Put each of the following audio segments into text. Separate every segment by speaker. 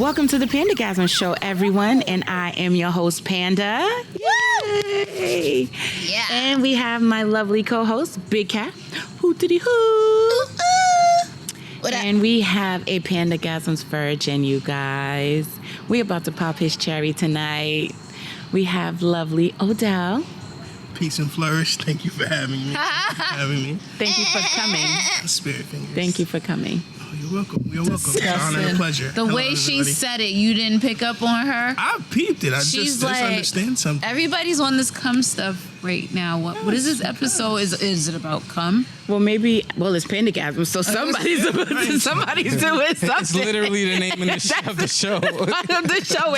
Speaker 1: Welcome to the Pandagasm Show, everyone, and I am your host, Panda. Yay!
Speaker 2: Yeah.
Speaker 1: And we have my lovely co-host, Big Cap. Hoo-diddy-hoo!
Speaker 2: What up?
Speaker 1: And we have a Pandagasm's virgin, you guys. We're about to pop his cherry tonight. We have lovely Odell.
Speaker 3: Peace and flourish. Thank you for having me.
Speaker 1: Thank you for coming.
Speaker 3: Spirit fingers.
Speaker 1: Thank you for coming.
Speaker 3: Oh, you're welcome. You're welcome. It's an honor and a pleasure.
Speaker 2: The
Speaker 3: Hello,
Speaker 2: way she
Speaker 3: everybody.
Speaker 2: said it, you didn't pick up on her.
Speaker 3: I peeped it. I
Speaker 2: She's
Speaker 3: just understand something.
Speaker 2: Everybody's on this cum stuff right now. What is this episode? Is it about cum?
Speaker 1: Well, it's Pandagasm, so somebody's doing something.
Speaker 4: It's literally the name of the show.
Speaker 1: Part of the show.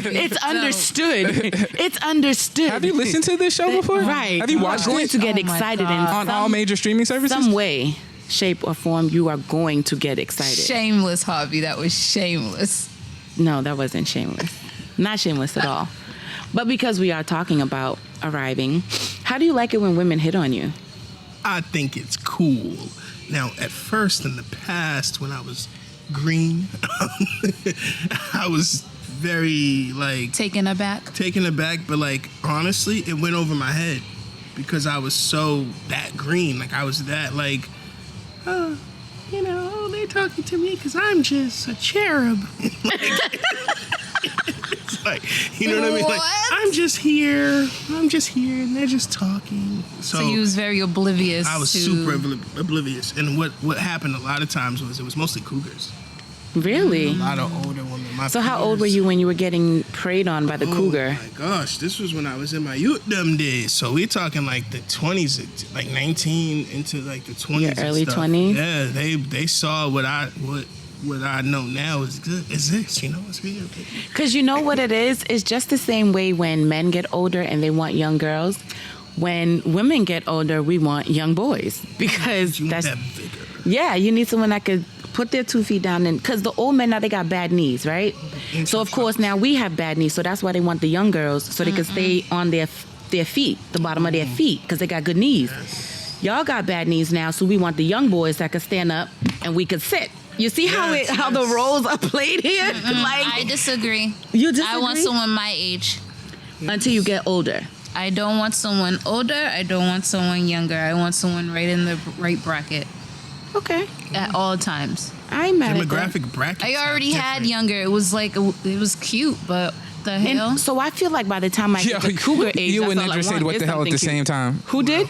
Speaker 1: It's understood. It's understood.
Speaker 4: Have you listened to this show before?
Speaker 1: Right.
Speaker 4: Have you watched
Speaker 1: You're going
Speaker 4: it?
Speaker 1: to get
Speaker 2: Oh my
Speaker 1: excited in
Speaker 2: God.
Speaker 4: On all major streaming services?
Speaker 1: some way, shape, or form. You are going to get excited.
Speaker 2: Shameless, Harvey. That was shameless.
Speaker 1: No, that wasn't shameless. Not shameless at all. But because we are talking about arriving, how do you like it when women hit on you?
Speaker 3: I think it's cool. Now, at first, in the past, when I was green, I was very,
Speaker 2: Taken aback.
Speaker 3: taken aback. But, honestly, it went over my head because I was so that green. I was that, they're talking to me because I'm just a cherub. It's you know what I mean?
Speaker 2: What?
Speaker 3: I'm just here, and they're just talking.
Speaker 2: So you was very oblivious.
Speaker 3: I was super oblivious. And what happened a lot of times was it was mostly cougars.
Speaker 1: Really?
Speaker 3: A lot of older women.
Speaker 1: So how old were you when you were getting preyed on by the cougar?
Speaker 3: Oh my gosh, this was when I was in my youth them days. So we're talking the 20s, 19 into the 20s.
Speaker 1: Your
Speaker 3: and
Speaker 1: early
Speaker 3: stuff.
Speaker 1: 20s?
Speaker 3: Yeah, they saw what I know now is good. Is this, it's real.
Speaker 1: Because you know what it is? It's just the same way when men get older and they want young girls. When women get older, we want young boys. Because
Speaker 3: You want
Speaker 1: that's...
Speaker 3: that vigor.
Speaker 1: Yeah, you need someone that could put their 2 feet down. Because the old men now, they got bad knees, right? So, of course, now we have bad knees. So that's why they want the young girls, so they can stay on their feet, the bottom of their feet, because they got good knees.
Speaker 3: Yes.
Speaker 1: Y'all got bad knees now, so we want the young boys that could stand up and we could sit. You see how the roles are played here?
Speaker 2: I disagree.
Speaker 1: You disagree?
Speaker 2: I want someone my age.
Speaker 1: Until you get older.
Speaker 2: I don't want someone older. I don't want someone younger. I want someone right in the right bracket
Speaker 1: Okay.
Speaker 2: at all times.
Speaker 1: I ain't mad at that.
Speaker 3: Demographic brackets.
Speaker 2: I already
Speaker 3: are
Speaker 2: had
Speaker 3: different.
Speaker 2: younger. It was cute, but the hell.
Speaker 1: And so I feel like by the time I get the cougar age,
Speaker 4: You and
Speaker 1: that's all I
Speaker 4: Nedra said
Speaker 1: want
Speaker 4: what
Speaker 1: is
Speaker 4: the hell at the
Speaker 1: something
Speaker 4: same time.
Speaker 1: Who did?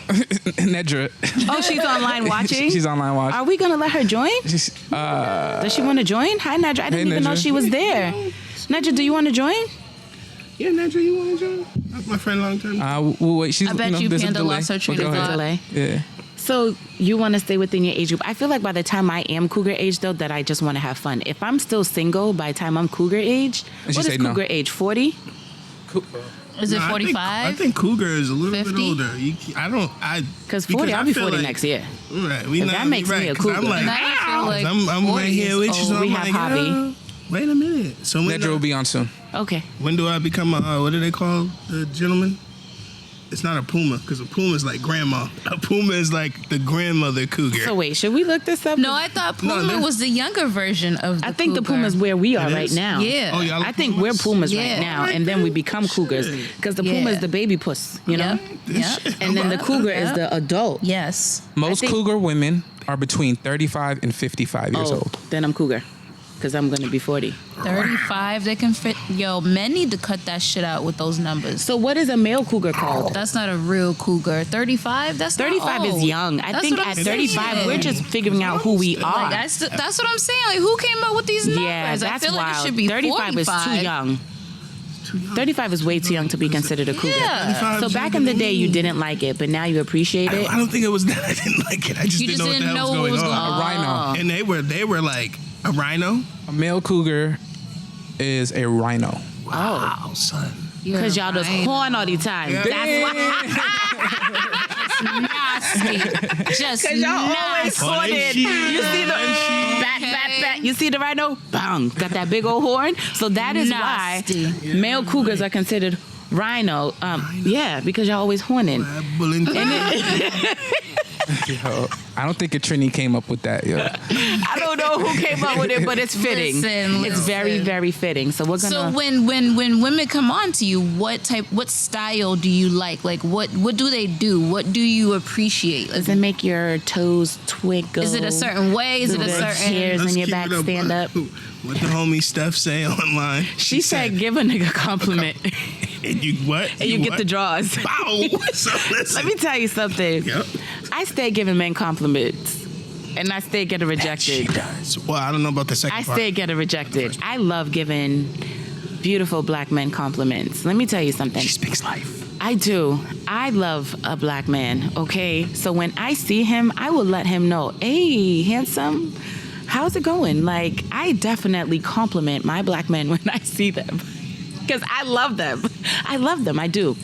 Speaker 4: Nedra.
Speaker 1: Oh, she's online watching?
Speaker 4: She's online watching.
Speaker 1: Are we going to let her join?
Speaker 4: She's,
Speaker 1: Does she want to join? Hi, Nedra. I didn't
Speaker 4: Hey,
Speaker 1: even know
Speaker 4: Nedra.
Speaker 1: she was there. Nedra, do you want to join?
Speaker 3: Yeah, Nedra, you want to join? That's my friend long time.
Speaker 4: we'll wait. She's,
Speaker 2: I bet you
Speaker 4: there's a
Speaker 2: Panda
Speaker 4: delay.
Speaker 2: lost her train
Speaker 4: But
Speaker 2: of
Speaker 4: go
Speaker 2: thought.
Speaker 4: ahead.
Speaker 1: Delay.
Speaker 4: Yeah.
Speaker 1: So you want to stay within your age group. I feel like by the time I am cougar age, though, that I just want to have fun. If I'm still single by the time I'm cougar age,
Speaker 4: And she
Speaker 1: what is
Speaker 4: said no.
Speaker 1: cougar age? 40?
Speaker 2: Is it
Speaker 3: No,
Speaker 2: 45?
Speaker 3: I think cougar is a little
Speaker 2: 50?
Speaker 3: bit older.
Speaker 1: Because 40, I'll be 40 next year.
Speaker 3: Right,
Speaker 1: That makes me a
Speaker 3: 'cause
Speaker 1: cougar.
Speaker 3: I'm like,
Speaker 2: And I feel like
Speaker 3: I'm
Speaker 2: 40
Speaker 3: right here with you.
Speaker 2: is
Speaker 3: So
Speaker 1: We
Speaker 3: I'm
Speaker 1: have
Speaker 3: like,
Speaker 1: hobby.
Speaker 3: wait a minute. So when
Speaker 4: Nedra will be on soon.
Speaker 1: Okay.
Speaker 3: when do I become what do they call the gentleman? It's not a puma because a puma is like grandma. A puma is like the grandmother cougar.
Speaker 1: So wait, should we look this up?
Speaker 2: No, I thought
Speaker 3: No,
Speaker 2: Puma
Speaker 3: this-
Speaker 2: was the younger version of the
Speaker 1: I think the
Speaker 2: cougar.
Speaker 1: Puma's where we are
Speaker 3: It
Speaker 1: right
Speaker 3: is?
Speaker 1: now.
Speaker 2: Yeah.
Speaker 3: Oh, y'all
Speaker 1: I think we're Pumas right
Speaker 2: Yeah.
Speaker 1: now, and then we become cougars. Because the Puma
Speaker 2: Yeah.
Speaker 1: is the baby puss, you know?
Speaker 2: Yep.
Speaker 1: And then the cougar is
Speaker 2: Yep.
Speaker 1: the adult.
Speaker 2: Yes.
Speaker 4: Most
Speaker 1: think-
Speaker 4: cougar women are between 35 and 55 years old.
Speaker 1: Then I'm cougar. Because I'm going to be 40.
Speaker 2: 35, they can fit. Yo, men need to cut that shit out with those numbers.
Speaker 1: So what is a male cougar called?
Speaker 2: That's not a real cougar. 35, that's not
Speaker 1: 35 is
Speaker 2: old.
Speaker 1: young. I
Speaker 2: That's
Speaker 1: think
Speaker 2: what
Speaker 1: at
Speaker 2: I'm
Speaker 1: 35,
Speaker 2: saying.
Speaker 1: we're just figuring out who we are.
Speaker 2: Like, that's what I'm saying. Like, who came up with these numbers?
Speaker 1: Yeah, that's
Speaker 2: I feel like
Speaker 1: wild.
Speaker 2: it should be
Speaker 1: 35 is too young. 35 is way too young to be considered a cougar.
Speaker 2: Yeah.
Speaker 1: So back in the day, you didn't like it, but now you appreciate it.
Speaker 3: I don't think it was that I didn't like it. I just
Speaker 2: You
Speaker 3: didn't
Speaker 2: just
Speaker 3: know
Speaker 2: didn't
Speaker 3: what the
Speaker 2: know what
Speaker 3: hell
Speaker 2: was
Speaker 3: was going
Speaker 2: going
Speaker 3: on.
Speaker 4: A rhino.
Speaker 3: And they were like a rhino.
Speaker 4: A male cougar is a rhino.
Speaker 3: Wow, son.
Speaker 1: Because y'all just horn all the time.
Speaker 3: Yeah.
Speaker 1: That's why.
Speaker 2: nasty. Just
Speaker 1: Because y'all always
Speaker 2: nasty.
Speaker 1: horned. You see the bat. You see the rhino? Bang. Got that big old horn. So that is
Speaker 2: Nasty.
Speaker 1: why male cougars are considered rhino. Yeah, because y'all always horning.
Speaker 3: Bull and
Speaker 4: Yo, I don't think a Trini came up with that. Yo.
Speaker 1: I don't know who came up with it, but it's fitting. It's very, very fitting. So we're gonna.
Speaker 2: So when women come on to you, what style do you like? Like what do they do? What do you appreciate? Like,
Speaker 1: Does it make your toes twinkle?
Speaker 2: is it a certain way? Is it a
Speaker 1: the
Speaker 2: certain?
Speaker 1: hairs in
Speaker 3: Let's
Speaker 1: your
Speaker 3: keep
Speaker 1: back
Speaker 3: it up.
Speaker 1: stand up?
Speaker 3: What the homie Steph say online?
Speaker 1: She said, "Give a nigga a compliment,
Speaker 3: and you what?
Speaker 1: and you get
Speaker 3: what?
Speaker 1: the draws."
Speaker 3: Bow. So listen.
Speaker 1: Let me tell you something.
Speaker 3: Yep.
Speaker 1: I stay giving men compliments, and I stay getting
Speaker 3: She
Speaker 1: rejected.
Speaker 3: does. Well, I don't know about the second
Speaker 1: I
Speaker 3: part.
Speaker 1: stay getting rejected. I love giving beautiful black men compliments. Let me tell you something.
Speaker 3: She speaks life.
Speaker 1: I do. I love a black man, okay? So when I see him, I will let him know, hey, handsome, how's it going? Like, I definitely compliment my black men when I see them because I love them. I love them. I do.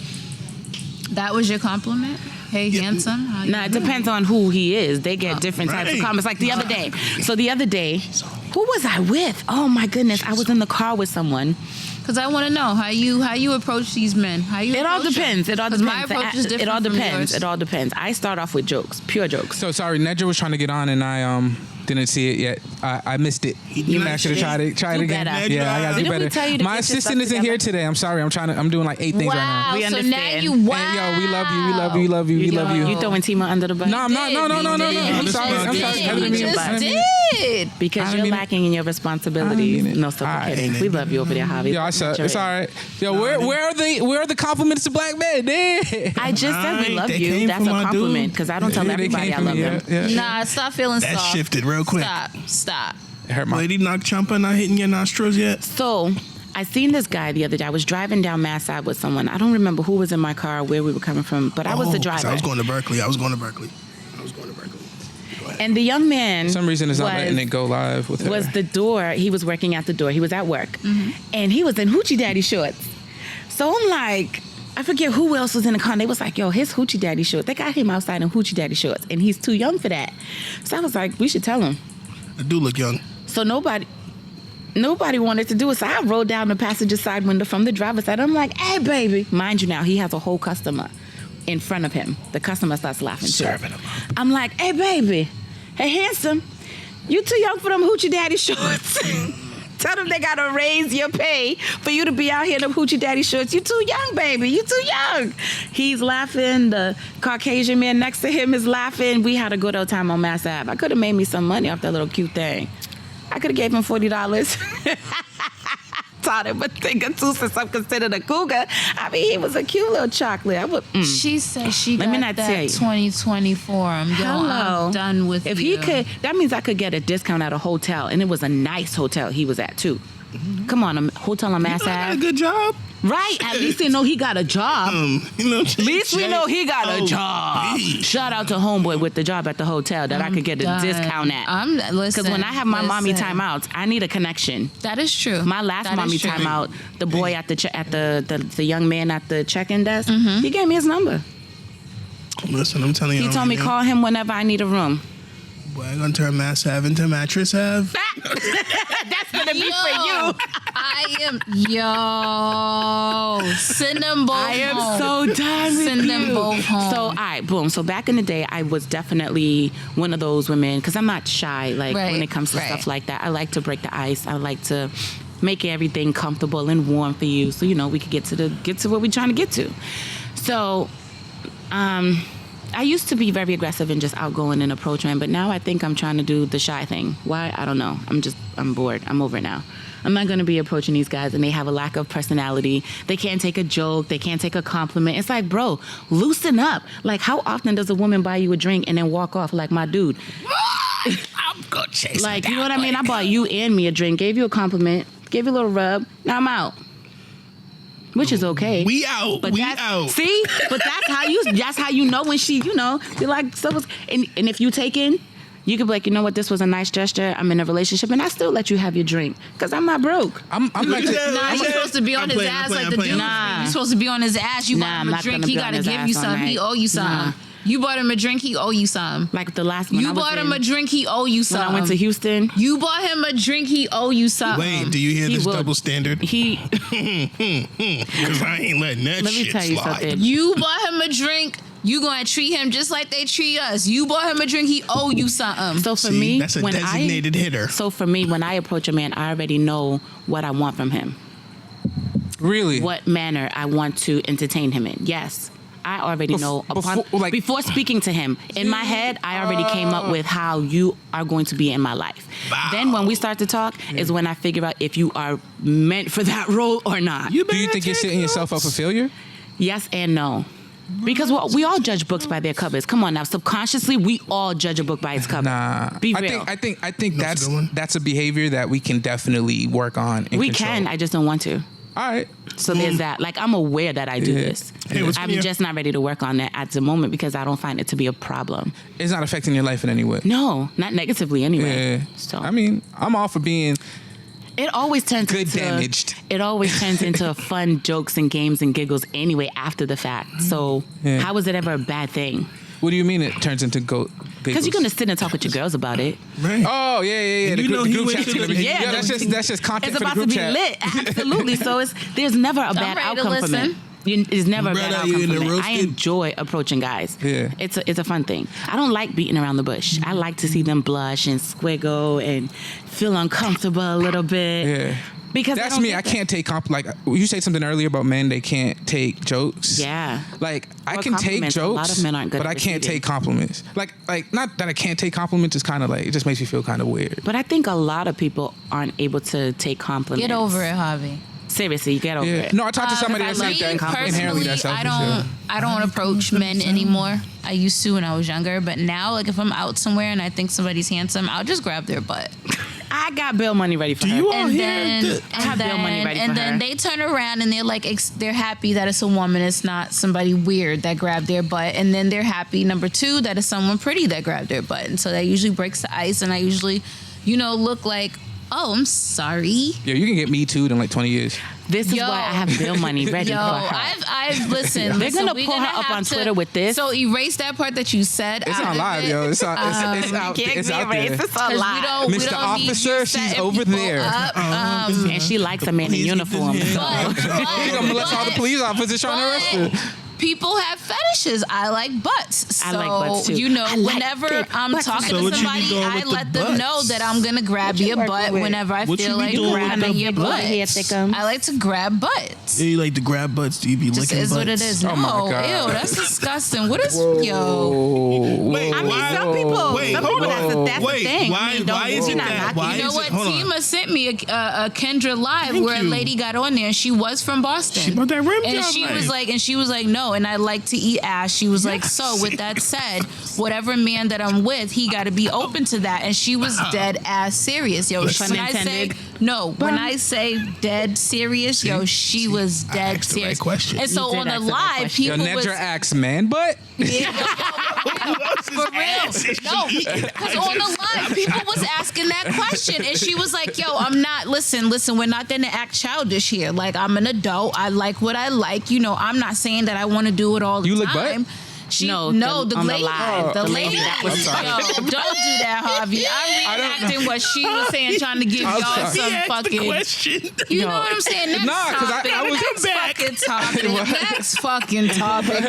Speaker 2: That was your compliment? Hey, handsome. How you
Speaker 1: Now, it depends on who he is. They get different types of
Speaker 3: Right.
Speaker 1: comments. Like the other day. So the other day, who was I with? Oh, my goodness. I was in the car with someone.
Speaker 2: Because I want to know how you approach these men. How you?
Speaker 1: It all
Speaker 2: approach them.
Speaker 1: depends. It all
Speaker 2: 'Cause
Speaker 1: depends.
Speaker 2: My approach is different.
Speaker 1: It all
Speaker 2: from
Speaker 1: depends.
Speaker 2: yours.
Speaker 1: It all depends. I start off with jokes, pure jokes.
Speaker 4: So sorry, Nedra was trying to get on and I didn't see it yet. I missed it.
Speaker 3: You
Speaker 4: I should have tried it
Speaker 1: Do
Speaker 4: again.
Speaker 1: better.
Speaker 4: Yeah, I gotta do
Speaker 1: Didn't we
Speaker 4: better.
Speaker 1: tell you to
Speaker 4: My
Speaker 1: get your
Speaker 4: assistant
Speaker 1: stuff
Speaker 4: isn't here
Speaker 1: together?
Speaker 4: today. I'm sorry. I'm doing like 8 things right now.
Speaker 2: Wow.
Speaker 1: We
Speaker 2: So now
Speaker 1: understand.
Speaker 2: you wow.
Speaker 4: And yo, we love you. We love you. We love you. We love you.
Speaker 1: You throwing Tima under the bus?
Speaker 4: No, I'm not. No. I'm
Speaker 2: You
Speaker 4: sorry. I'm
Speaker 3: did.
Speaker 4: sorry.
Speaker 3: You
Speaker 4: I didn't mean-
Speaker 2: just
Speaker 4: I didn't mean-
Speaker 2: did.
Speaker 1: Because
Speaker 4: I
Speaker 1: you're
Speaker 4: mean-
Speaker 1: lacking in your responsibilities.
Speaker 4: mean it.
Speaker 1: No, stop
Speaker 4: All right.
Speaker 1: kidding. We love you over there, Javi.
Speaker 4: Yo, it's all right. Yo, where are the compliments to black men? Yeah.
Speaker 1: I just said we love
Speaker 3: They
Speaker 1: you.
Speaker 3: came
Speaker 1: That's a
Speaker 3: from our
Speaker 1: compliment
Speaker 3: dude.
Speaker 1: because I don't tell
Speaker 4: Yeah, they
Speaker 1: everybody
Speaker 4: came
Speaker 1: I
Speaker 4: from
Speaker 1: love
Speaker 4: me,
Speaker 1: them.
Speaker 4: yeah.
Speaker 2: Nah, stop feeling
Speaker 3: That
Speaker 2: soft.
Speaker 3: shifted real quick.
Speaker 2: Stop.
Speaker 4: It hurt my.
Speaker 3: Lady Knock Chumpa not hitting your nostrils yet?
Speaker 1: So I seen this guy the other day. I was driving down Mass Ave with someone. I don't remember who was in my car, where we were coming from, but I was the
Speaker 3: 'Cause
Speaker 1: driver.
Speaker 3: I was going to Berkeley.
Speaker 1: And the young man,
Speaker 4: For some reason, it's not
Speaker 1: was-
Speaker 4: letting it go live with her.
Speaker 1: was the door. He was working at the door. He was at work, and he was in hoochie daddy shorts. So I'm like, I forget who else was in the car. And they was like, yo, his hoochie daddy shorts. They got him outside in hoochie daddy shorts, and he's too young for that. So I was like, we should tell him.
Speaker 3: I do look young.
Speaker 1: So nobody wanted to do it. So I rolled down the passenger side window from the driver's side. I'm like, hey, baby. Mind you now, he has a whole customer in front of him. The customer starts laughing too.
Speaker 3: Serving him up.
Speaker 1: I'm like, hey, baby. Hey, handsome. You too young for them hoochie daddy shorts. Tell them they got to raise your pay for you to be out here in them hoochie daddy shorts. You too young, baby. You too young. He's laughing. The Caucasian man next to him is laughing. We had a good old time on Mass Ave. I could have made me some money off that little cute thing. I could have gave him $40. Taught him a thing or two since I'm considered a cougar. I mean, he was a cute little chocolate. I would.
Speaker 2: She said she
Speaker 1: Let
Speaker 2: got
Speaker 1: me not tell
Speaker 2: that
Speaker 1: you.
Speaker 2: 2020 form. Yo,
Speaker 1: Hello.
Speaker 2: I'm done with
Speaker 1: If
Speaker 2: you.
Speaker 1: he could, that means I could get a discount at a hotel, and it was a nice hotel he was at too. Come on, a hotel on Mass
Speaker 3: I got a
Speaker 1: Ave.
Speaker 3: good job.
Speaker 1: Right, at least they know he got a job.
Speaker 3: At
Speaker 1: least we know he got a job.
Speaker 3: Please.
Speaker 1: Shout out to homeboy with the job at the hotel that I could get a
Speaker 2: Done.
Speaker 1: discount at.
Speaker 2: Listen.
Speaker 1: Because when I have my mommy
Speaker 2: listen.
Speaker 1: timeouts, I need a connection.
Speaker 2: That is true.
Speaker 1: My last
Speaker 2: That is
Speaker 1: mommy
Speaker 2: true.
Speaker 1: timeout, the boy at the young man at the check-in desk,
Speaker 2: Mm-hmm.
Speaker 1: he gave me his number.
Speaker 3: Listen, I'm telling you.
Speaker 1: He told me call him whenever I need a room.
Speaker 3: Boy, I'm going to turn Mass Ave into Mattress Ave.
Speaker 1: That's gonna be
Speaker 2: Yo,
Speaker 1: for you.
Speaker 2: I am. Yo. Send them both
Speaker 1: I am
Speaker 2: home.
Speaker 1: so done with
Speaker 2: Send
Speaker 1: you.
Speaker 2: them both home.
Speaker 1: So, all right, boom. So back in the day, I was definitely one of those women because I'm not shy. Like
Speaker 2: Right,
Speaker 1: when it comes to
Speaker 2: right.
Speaker 1: stuff like that, I like to break the ice. I like to make everything comfortable and warm for you, so we could get to what we're trying to get to. So, I used to be very aggressive and just outgoing and approaching, but now I think I'm trying to do the shy thing. Why? I don't know. I'm bored. I'm over it now. I'm not going to be approaching these guys and they have a lack of personality. They can't take a joke. They can't take a compliment. It's like, bro, loosen up. Like, how often does a woman buy you a drink and then walk off like my dude?
Speaker 3: I'm going to chase
Speaker 1: Like, you know what I mean? I bought you and me a drink, gave you a compliment, gave you a little rub. Now I'm out. Which is okay.
Speaker 3: We out.
Speaker 1: But
Speaker 3: we
Speaker 1: that's,
Speaker 3: out.
Speaker 1: See? But that's how you know when she, you're like, so and if you take in, you could be like, you know what, this was a nice gesture. I'm in a relationship, and I still let you have your drink because I'm not broke.
Speaker 4: I'm like,
Speaker 2: Nah, he's supposed to be on
Speaker 3: I'm
Speaker 2: his
Speaker 3: playing,
Speaker 2: ass
Speaker 3: I'm
Speaker 2: like
Speaker 3: playing,
Speaker 2: the
Speaker 3: I'm
Speaker 2: dude.
Speaker 3: playing.
Speaker 1: Nah.
Speaker 2: You're supposed to be on his ass. You
Speaker 1: Nah,
Speaker 2: bought
Speaker 1: I'm
Speaker 2: him a
Speaker 1: not
Speaker 2: drink.
Speaker 1: gonna
Speaker 2: He
Speaker 1: be
Speaker 2: got
Speaker 1: on
Speaker 2: to
Speaker 1: his
Speaker 2: give
Speaker 1: ass
Speaker 2: you
Speaker 1: all
Speaker 2: something. He
Speaker 1: night.
Speaker 2: owe you something.
Speaker 1: Nah.
Speaker 2: You bought him a drink. He owe you something.
Speaker 1: Like the last one.
Speaker 2: You bought him a drink. He owe you
Speaker 1: when
Speaker 2: something.
Speaker 1: I went to Houston.
Speaker 2: You bought him a drink. He owe you something.
Speaker 3: Wait, do you hear
Speaker 1: He
Speaker 3: this
Speaker 1: will.
Speaker 3: double standard?
Speaker 1: He
Speaker 3: Because I ain't letting that
Speaker 1: let me
Speaker 3: shit
Speaker 1: tell you
Speaker 3: slide.
Speaker 1: something.
Speaker 2: You bought him him a drink, you gonna treat him just like they treat us. You bought him a drink, he owe you something.
Speaker 1: So for me,
Speaker 3: that's a designated hitter.
Speaker 1: So for me, when I approach a man, I already know what I want from him.
Speaker 4: Really?
Speaker 1: What manner I want to entertain him in. Yes. I already know before speaking to him. In my head, I already came up with how you are going to be in my life.
Speaker 3: Wow.
Speaker 1: Then when we start to talk is when I figure out if you are meant for that role or not.
Speaker 4: Do you think you're setting yourself up for failure?
Speaker 1: Yes and no. Because we all judge books by their covers. Come on now, subconsciously we all judge a book by its cover.
Speaker 4: Nah,
Speaker 1: be real.
Speaker 4: I think that's a behavior that we can definitely work on. And
Speaker 1: we
Speaker 4: control.
Speaker 1: can. I just don't want to.
Speaker 4: All right.
Speaker 1: So there's that. Like, I'm aware that I do this.
Speaker 3: Hey,
Speaker 1: I'm just not ready to work on that at the moment because I don't find it to be a problem.
Speaker 4: It's not affecting your life in any way.
Speaker 1: No, not negatively anyway.
Speaker 4: Yeah.
Speaker 1: So
Speaker 4: I mean, I'm all for being
Speaker 1: it always turns
Speaker 4: good
Speaker 1: into
Speaker 4: damaged.
Speaker 1: It always turns into fun jokes and games and giggles anyway after the fact. So how is it ever a bad thing?
Speaker 4: What do you mean it turns into giggles?
Speaker 1: Because you're gonna sit and talk with your girls about it.
Speaker 3: Right.
Speaker 4: Oh yeah.
Speaker 3: And
Speaker 4: The
Speaker 3: you know he
Speaker 4: group
Speaker 3: went
Speaker 4: chat's
Speaker 3: to
Speaker 4: gonna
Speaker 3: the-
Speaker 4: be.
Speaker 1: Yeah,
Speaker 4: that's just content
Speaker 1: It's
Speaker 4: for the
Speaker 1: about
Speaker 4: group
Speaker 1: to be
Speaker 4: chat.
Speaker 1: lit. Absolutely. So there's never a bad
Speaker 2: ready to
Speaker 1: outcome from it.
Speaker 2: listen.
Speaker 1: It's never a bad
Speaker 3: Brother, you
Speaker 1: outcome
Speaker 3: in
Speaker 1: from
Speaker 3: the
Speaker 1: it. I
Speaker 3: roasted?
Speaker 1: enjoy approaching guys.
Speaker 4: Yeah.
Speaker 1: It's a fun thing. I don't like beating around the bush. I like to see them blush and squiggle and feel uncomfortable a little bit.
Speaker 4: Yeah.
Speaker 1: Because
Speaker 4: That's me. I can't take like you said something earlier about men. They can't take jokes.
Speaker 1: Yeah.
Speaker 4: Like I
Speaker 1: Or
Speaker 4: can take
Speaker 1: compliments.
Speaker 4: jokes,
Speaker 1: A lot of men aren't good
Speaker 4: but
Speaker 1: at
Speaker 4: I can't
Speaker 1: receiving.
Speaker 4: take compliments. Like not that I can't take compliments. It's kind of like it just makes me feel kind of weird.
Speaker 1: But I think a lot of people aren't able to take compliments.
Speaker 2: Get over it, Javi.
Speaker 1: Seriously, get over
Speaker 4: Yeah.
Speaker 1: it.
Speaker 4: No, I talked to somebody that
Speaker 2: Me
Speaker 4: said that inherently that's selfish.
Speaker 2: I don't approach men anymore. I used to when I was younger, but now, like, if I'm out somewhere and I think somebody's handsome, I'll just grab their butt.
Speaker 1: I got bill money ready for
Speaker 3: Do
Speaker 1: her.
Speaker 3: you all
Speaker 2: And
Speaker 3: hear
Speaker 2: then,
Speaker 3: that?
Speaker 1: I have bill money ready
Speaker 2: and
Speaker 1: for
Speaker 2: then
Speaker 1: her.
Speaker 2: they turn around and they're like, they're happy that it's a woman. It's not somebody weird that grabbed their butt. And then they're happy, number two, that it's someone pretty that grabbed their butt. And so that usually breaks the ice. And I usually, look like, oh, I'm sorry.
Speaker 4: Yeah, you can get me too in like 20 years.
Speaker 1: This is
Speaker 2: Yo.
Speaker 1: why I have bill money ready
Speaker 2: Yo,
Speaker 1: for her.
Speaker 2: I've listened.
Speaker 1: They're gonna
Speaker 2: we're
Speaker 1: pull her up
Speaker 2: have
Speaker 1: on
Speaker 2: to-
Speaker 1: Twitter with this.
Speaker 2: So erase that part that you said.
Speaker 4: It's
Speaker 2: out
Speaker 4: on
Speaker 2: of
Speaker 4: live,
Speaker 2: it.
Speaker 4: yo. It's out there.
Speaker 1: It's a
Speaker 2: 'Cause
Speaker 1: lot.
Speaker 2: we
Speaker 4: Mr.
Speaker 2: don't need
Speaker 4: Officer,
Speaker 2: you
Speaker 4: she's
Speaker 2: setting
Speaker 4: over
Speaker 2: people
Speaker 4: there.
Speaker 2: up.
Speaker 1: And she likes a man in
Speaker 3: Please get
Speaker 1: uniform.
Speaker 3: this
Speaker 1: So.
Speaker 3: man.
Speaker 4: I'm gonna molest all the police officers trying to arrest her.
Speaker 2: People have fetishes. I like butts. So,
Speaker 1: I like butts, too. I like
Speaker 2: whenever
Speaker 1: big
Speaker 2: I'm
Speaker 1: butts.
Speaker 2: talking
Speaker 3: So
Speaker 2: to
Speaker 3: what you be
Speaker 2: somebody,
Speaker 3: doing
Speaker 2: I
Speaker 3: with the
Speaker 2: let them
Speaker 3: butts?
Speaker 2: know that I'm going to grab
Speaker 1: you
Speaker 2: your
Speaker 1: working
Speaker 2: butt
Speaker 1: with?
Speaker 2: whenever I
Speaker 3: What you
Speaker 2: feel
Speaker 3: be
Speaker 2: like
Speaker 3: doing with
Speaker 2: grabbing
Speaker 3: the
Speaker 2: your
Speaker 3: butts?
Speaker 2: butt.
Speaker 1: Here, thickums.
Speaker 2: I like to grab butts.
Speaker 3: Yeah, you like to grab butts? Do you be
Speaker 2: Just
Speaker 3: licking
Speaker 2: is
Speaker 3: butts?
Speaker 2: what it is.
Speaker 4: Oh my
Speaker 2: No,
Speaker 4: God.
Speaker 2: ew, that's disgusting. What is,
Speaker 3: Wait,
Speaker 2: yo?
Speaker 1: I mean,
Speaker 3: why?
Speaker 1: some people,
Speaker 3: Wait,
Speaker 1: some
Speaker 3: hold
Speaker 1: people
Speaker 3: on.
Speaker 1: that's
Speaker 3: Wait,
Speaker 1: the thing.
Speaker 3: why-
Speaker 1: I mean, don't,
Speaker 3: why is
Speaker 1: you're
Speaker 3: it
Speaker 1: not
Speaker 3: that-
Speaker 1: knocking
Speaker 3: why
Speaker 1: it.
Speaker 2: You know
Speaker 3: is
Speaker 2: what?
Speaker 3: it- hold on.
Speaker 2: Tima sent me a Kendra live
Speaker 3: Thank
Speaker 2: where a
Speaker 3: you.
Speaker 2: lady got on there and she was from Boston.
Speaker 3: She brought that rim
Speaker 2: and
Speaker 3: job
Speaker 2: she
Speaker 3: life.
Speaker 2: was like, no, and I like to eat ass. She was like, so with that said, whatever man that I'm with, he got to be open to that. And she was dead ass serious, yo.
Speaker 1: Pun
Speaker 2: When I say
Speaker 1: intended.
Speaker 2: no, when I say dead serious, yo, she was
Speaker 3: I
Speaker 2: dead
Speaker 3: asked the right
Speaker 2: serious.
Speaker 3: question.
Speaker 2: And so
Speaker 1: You
Speaker 2: on
Speaker 1: did
Speaker 2: the
Speaker 1: ask the right
Speaker 2: live,
Speaker 1: question.
Speaker 4: Yo,
Speaker 2: people was
Speaker 4: Nedra asks man butt.
Speaker 2: for real. No, because on the live, people was asking that question, and she was like, "Yo, I'm not. Listen. We're not gonna act childish here. Like, I'm an adult. I like what I like. I'm not saying that I want to do it all the
Speaker 4: You look
Speaker 2: time."
Speaker 4: butt?
Speaker 1: No,
Speaker 2: the
Speaker 1: on the
Speaker 2: lady,
Speaker 1: live.
Speaker 2: the
Speaker 1: The
Speaker 2: lady.
Speaker 1: lady that
Speaker 2: Yo,
Speaker 1: was
Speaker 2: don't do that, Harvey. I'm reenacting what she was saying, trying to give y'all
Speaker 4: sorry.
Speaker 3: He
Speaker 2: some
Speaker 3: asked the
Speaker 2: fucking.
Speaker 3: question.
Speaker 2: You know what I'm saying? Next
Speaker 4: Nah, 'cause I
Speaker 2: topic.
Speaker 4: was-
Speaker 2: Next
Speaker 3: Come back.
Speaker 2: fucking topic. Next fucking topic.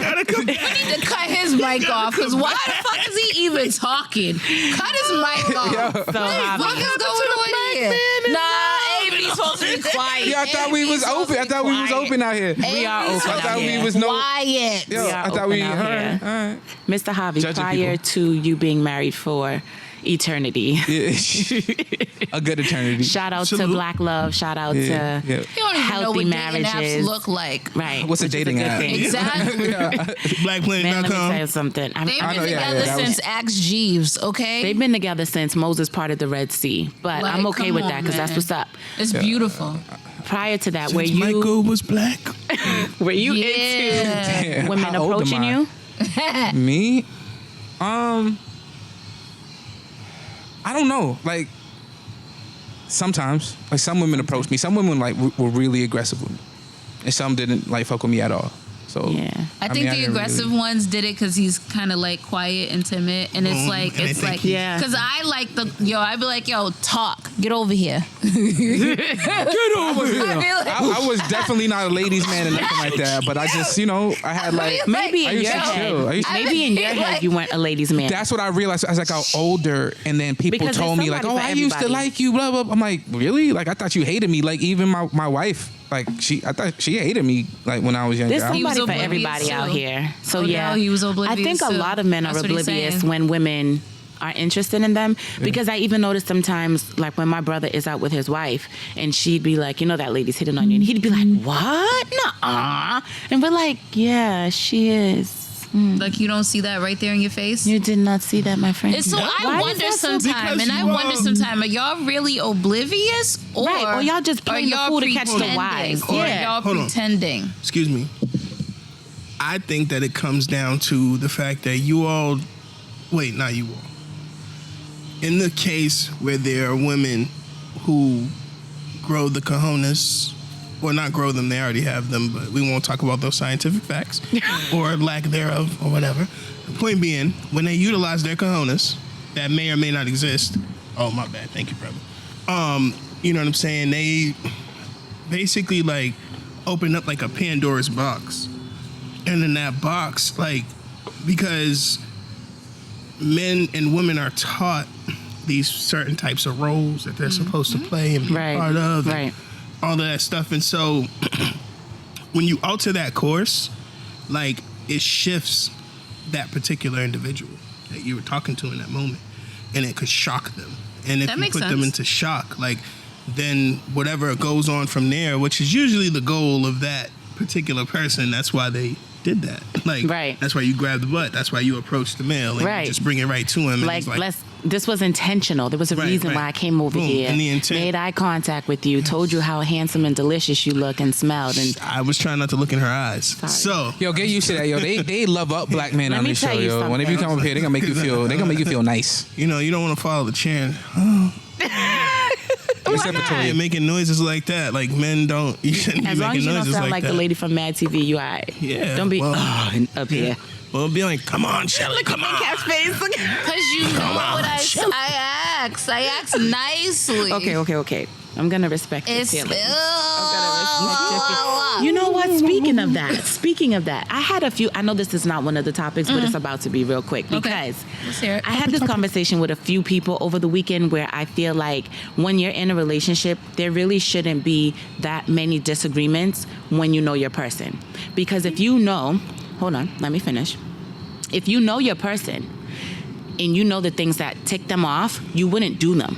Speaker 3: Gotta come back.
Speaker 2: We need to cut his mic off because why the fuck is he even talking? Cut his mic off.
Speaker 1: So
Speaker 2: What the
Speaker 1: Javi.
Speaker 2: fuck is going on here? Nah, Amy's supposed to be quiet.
Speaker 4: Yeah, I thought we was open. I thought we was open out here.
Speaker 1: We are
Speaker 2: Amy's
Speaker 1: open
Speaker 4: I
Speaker 1: out
Speaker 4: thought we
Speaker 1: here.
Speaker 4: was no.
Speaker 2: quiet.
Speaker 4: Yo,
Speaker 1: We are
Speaker 4: I thought
Speaker 1: open
Speaker 4: we.
Speaker 1: out
Speaker 4: All right,
Speaker 1: here.
Speaker 4: all right.
Speaker 1: Mr. Javi,
Speaker 4: Judging
Speaker 1: prior to you being married for eternity.
Speaker 4: Yeah. A good eternity.
Speaker 1: Shout out
Speaker 3: Salute.
Speaker 1: to Black Love. Shout out
Speaker 4: Yeah,
Speaker 1: to
Speaker 4: yeah.
Speaker 2: You don't even know
Speaker 1: healthy
Speaker 2: what dating apps
Speaker 1: marriages.
Speaker 2: look like.
Speaker 1: Right.
Speaker 4: What's a
Speaker 1: which is
Speaker 4: dating
Speaker 1: good
Speaker 4: app?
Speaker 1: thing.
Speaker 2: Exactly.
Speaker 1: Man, let me tell
Speaker 3: BlackPlanet.com.
Speaker 1: you something.
Speaker 2: They've
Speaker 4: I
Speaker 2: been
Speaker 4: know, yeah,
Speaker 2: together
Speaker 4: that was-
Speaker 2: since Axe Jeeves, okay?
Speaker 1: They've been together since Moses parted the Red Sea, but
Speaker 2: Like,
Speaker 1: I'm okay
Speaker 2: come
Speaker 1: with
Speaker 2: on,
Speaker 1: that because that's
Speaker 2: man.
Speaker 1: what's up.
Speaker 2: It's beautiful.
Speaker 1: Prior to that, were
Speaker 3: Since
Speaker 1: you
Speaker 3: Michael was black.
Speaker 1: were you
Speaker 2: Yeah.
Speaker 1: into
Speaker 4: Yeah,
Speaker 1: women
Speaker 4: how old am
Speaker 1: approaching
Speaker 4: I?
Speaker 1: you?
Speaker 4: Me? I don't know. Like, sometimes, like some women approach me. Some women like were really aggressive with me, and some didn't like fuck with me at all. So
Speaker 1: Yeah.
Speaker 2: I
Speaker 4: mean,
Speaker 2: think the
Speaker 4: didn't
Speaker 2: aggressive
Speaker 4: really-
Speaker 2: ones did it because he's kind of like quiet and timid, and it's like
Speaker 3: and they think he's-
Speaker 1: Yeah.
Speaker 2: Because I like I'd be like, yo, talk, get over here.
Speaker 4: Get over here.
Speaker 2: I'd be like,
Speaker 4: I was definitely not a ladies' man or nothing like that, but I just, I had like,
Speaker 1: Maybe
Speaker 4: I
Speaker 1: in
Speaker 4: used
Speaker 1: your
Speaker 4: to chill. I
Speaker 1: head,
Speaker 4: used to-
Speaker 1: maybe in your head you weren't a ladies' man.
Speaker 4: that's what I realized as I got older, and then people
Speaker 1: Because
Speaker 4: told
Speaker 1: there's
Speaker 4: me like,
Speaker 1: somebody
Speaker 4: "Oh,
Speaker 1: for
Speaker 4: I used to
Speaker 1: everybody.
Speaker 4: like you." Blah blah. I'm like, really? Like I thought you hated me. Like even my wife, like I thought she hated me like when I was younger.
Speaker 1: There's
Speaker 4: I-
Speaker 2: He was
Speaker 1: somebody for
Speaker 2: oblivious
Speaker 1: everybody out
Speaker 2: too.
Speaker 1: here. So
Speaker 2: Oh,
Speaker 1: yeah,
Speaker 2: no, he was
Speaker 1: I
Speaker 2: oblivious
Speaker 1: think a
Speaker 2: too.
Speaker 1: lot of men are
Speaker 2: That's what he's
Speaker 1: oblivious
Speaker 2: saying.
Speaker 1: when women are interested in them, because I even noticed sometimes, like when my brother is out with his wife and she'd be like, that lady's hitting on you, and he'd be like, what? Nuh-uh. And we're like, yeah, she is.
Speaker 2: Like you don't see that right there in your face.
Speaker 1: You did not see that, my friend.
Speaker 2: And so
Speaker 3: Yeah.
Speaker 2: I
Speaker 1: Why is
Speaker 2: wonder
Speaker 1: that so-
Speaker 2: sometime,
Speaker 3: Because
Speaker 2: and I
Speaker 3: you,
Speaker 2: wonder sometime, are y'all really oblivious, or
Speaker 1: Right, or y'all just
Speaker 2: are
Speaker 1: playing the
Speaker 2: y'all
Speaker 1: fool to catch the
Speaker 2: pretending,
Speaker 1: wise?
Speaker 2: or
Speaker 1: Yeah.
Speaker 2: y'all
Speaker 3: Hold on.
Speaker 2: pretending?
Speaker 3: Excuse me. I think that it comes down to the fact that you all, wait, not you all. In the case where there are women who grow the cojones, or not grow them, they already have them, but we won't talk about those scientific facts or lack thereof or whatever. The point being, when they utilize their cojones, that may or may not exist. Oh, my bad. Thank you, brother. You know what I'm saying? They basically like open up like a Pandora's box. And in that box, like, because men and women are taught these certain types of roles that they're supposed to play and be
Speaker 1: Right,
Speaker 3: a part of, and
Speaker 1: right.
Speaker 3: all of that stuff. And so when you alter that course, like, it shifts that particular individual that you were talking to in that moment, and it could shock them. And if
Speaker 2: That
Speaker 3: you
Speaker 2: makes
Speaker 3: put them
Speaker 2: sense.
Speaker 3: into shock, like, then whatever goes on from there, which is usually the goal of that particular person, that's why they did that. Like,
Speaker 1: Right.
Speaker 3: that's why you grab the butt. That's why you approach the male and
Speaker 1: Right.
Speaker 3: you just bring it right to him. And
Speaker 1: Like,
Speaker 3: it's
Speaker 1: this was intentional. There was a
Speaker 3: Right,
Speaker 1: reason
Speaker 3: right.
Speaker 1: why I came over
Speaker 3: Boom,
Speaker 1: here,
Speaker 3: and the intent.
Speaker 1: made eye contact with you, told you how handsome and delicious you look and smelled, and
Speaker 3: I was trying not to look in her eyes.
Speaker 1: Sorry.
Speaker 3: So,
Speaker 4: Yo, get used to that, yo. They love up black men
Speaker 1: Let
Speaker 4: on
Speaker 1: me
Speaker 4: this
Speaker 1: tell
Speaker 4: show,
Speaker 1: you
Speaker 4: yo. Whenever you
Speaker 1: something.
Speaker 4: come up here, they gonna make you feel nice.
Speaker 3: you know, you don't want to follow the trend.
Speaker 4: Except for
Speaker 3: You're
Speaker 4: Toya.
Speaker 3: making noises like that. Like, men don't, you shouldn't be
Speaker 1: as long
Speaker 3: making
Speaker 1: as you don't
Speaker 3: noises
Speaker 1: sound like
Speaker 3: that.
Speaker 1: the lady from Mad TV, you alright.
Speaker 3: Yeah,
Speaker 1: Don't be
Speaker 3: well,
Speaker 1: up here.
Speaker 3: Well, be like, come on, Shelly, come on.
Speaker 1: Cat's face.
Speaker 2: Because you know what I ask nicely.
Speaker 1: Okay. I'm gonna respect your
Speaker 2: It's
Speaker 1: feelings.
Speaker 2: oh,
Speaker 1: You know what? Speaking of that, I had a few. I know this is not one of the topics, but it's about to be real quick because
Speaker 2: Let's hear it.
Speaker 1: I had this conversation with a few people over the weekend where I feel like when you're in a relationship, there really shouldn't be that many disagreements when you know your person. Because if you know, hold on, let me finish. If you know your person and you know the things that tick them off, you wouldn't do them.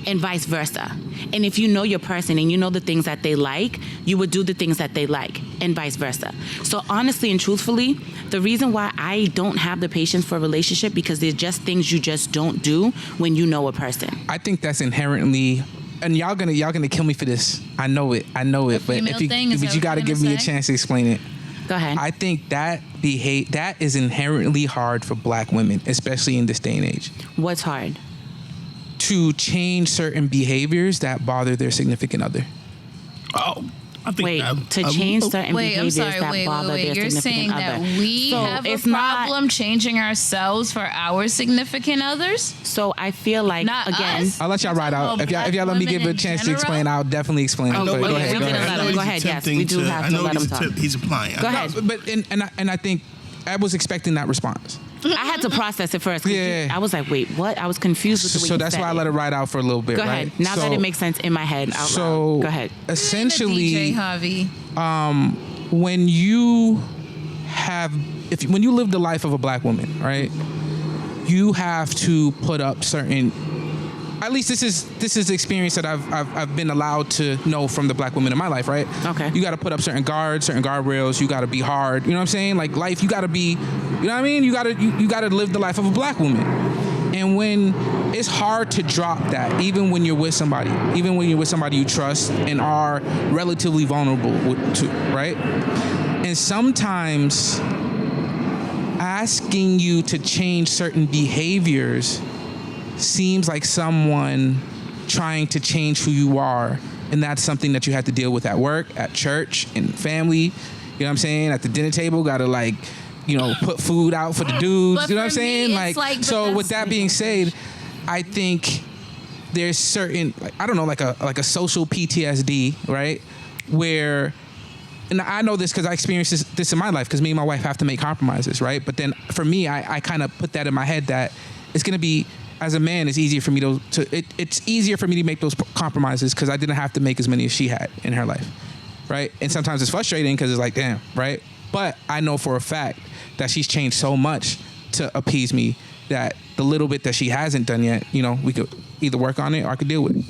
Speaker 1: And vice versa. And if you know your person and you know the things that they like, you would do the things that they like, and vice versa. So honestly and truthfully, the reason why I don't have the patience for a relationship, because there's just things you just don't do when you know a person.
Speaker 4: I think that's inherently, and y'all gonna kill me for this. I know it. But
Speaker 2: female
Speaker 4: if you,
Speaker 2: thing, is
Speaker 4: but
Speaker 2: that
Speaker 4: you
Speaker 2: what
Speaker 4: gotta
Speaker 2: you're
Speaker 4: give
Speaker 2: gonna
Speaker 4: me a
Speaker 2: say?
Speaker 4: chance to explain it.
Speaker 1: Go ahead.
Speaker 4: I think that is inherently hard for black women, especially in this day and age,
Speaker 1: What's hard?
Speaker 4: to change certain behaviors that bother their significant other.
Speaker 3: Oh, I think
Speaker 1: Wait,
Speaker 3: that-
Speaker 1: to change certain
Speaker 2: Wait, I'm
Speaker 1: behaviors
Speaker 2: sorry.
Speaker 1: that bother their
Speaker 2: You're
Speaker 1: significant
Speaker 2: saying
Speaker 1: other.
Speaker 2: that we
Speaker 1: So
Speaker 2: have a
Speaker 1: it's not-
Speaker 2: problem changing ourselves for our significant others?
Speaker 1: So I feel like,
Speaker 2: Not
Speaker 1: again,
Speaker 2: us.
Speaker 4: I'll let y'all ride out.
Speaker 2: About
Speaker 4: If y'all let me
Speaker 2: black
Speaker 4: give a
Speaker 2: women
Speaker 4: chance
Speaker 2: in
Speaker 4: to explain,
Speaker 2: general?
Speaker 4: I'll definitely explain.
Speaker 1: Oh,
Speaker 4: But
Speaker 1: okay,
Speaker 4: go
Speaker 1: we
Speaker 4: ahead.
Speaker 1: didn't let him. Go ahead, yes, we do have to let him talk.
Speaker 3: He's applying.
Speaker 1: Go ahead.
Speaker 4: But and I think I was expecting that response.
Speaker 1: I had to process it first. 'Cause
Speaker 4: Yeah.
Speaker 1: I was like, wait, what? I was confused with the way
Speaker 4: So
Speaker 1: you
Speaker 4: that's
Speaker 1: said
Speaker 4: why I
Speaker 1: it.
Speaker 4: let it ride out for a little bit.
Speaker 1: Go
Speaker 4: right?
Speaker 1: ahead. Now that
Speaker 4: So-
Speaker 1: it makes sense in my head out
Speaker 4: So
Speaker 1: loud. Go ahead.
Speaker 4: essentially,
Speaker 2: DJ Harvey.
Speaker 4: when you live the life of a black woman, right? You have to put up certain. At least this is the experience that I've been allowed to know from the black women in my life, right?
Speaker 1: Okay.
Speaker 4: You got to put up certain guardrails. You got to be hard. You know what I'm saying? Like life, you got to be. You know what I mean? You got to live the life of a black woman. And when it's hard to drop that, even when you're with somebody you trust and are relatively vulnerable to, right? And sometimes asking you to change certain behaviors seems like someone trying to change who you are, and that's something that you have to deal with at work, at church, in family, You know what I'm saying? At the dinner table, gotta like, put food out for the dudes.
Speaker 2: But
Speaker 4: You know what I'm
Speaker 2: for
Speaker 4: saying?
Speaker 2: me, it's like,
Speaker 4: so with that being said, I think there's certain, I don't know, like a social PTSD, right? Where, and I know this because I experienced this in my life because me and my wife have to make compromises, right? But then for me, I kind of put that in my head that it's going to be, as a man, it's easier for me it's easier for me to make those compromises because I didn't have to make as many as she had in her life, right? And sometimes it's frustrating because it's like, damn, right? But I know for a fact that she's changed so much to appease me that the little bit that she hasn't done yet, we could either work on it or I could deal with it.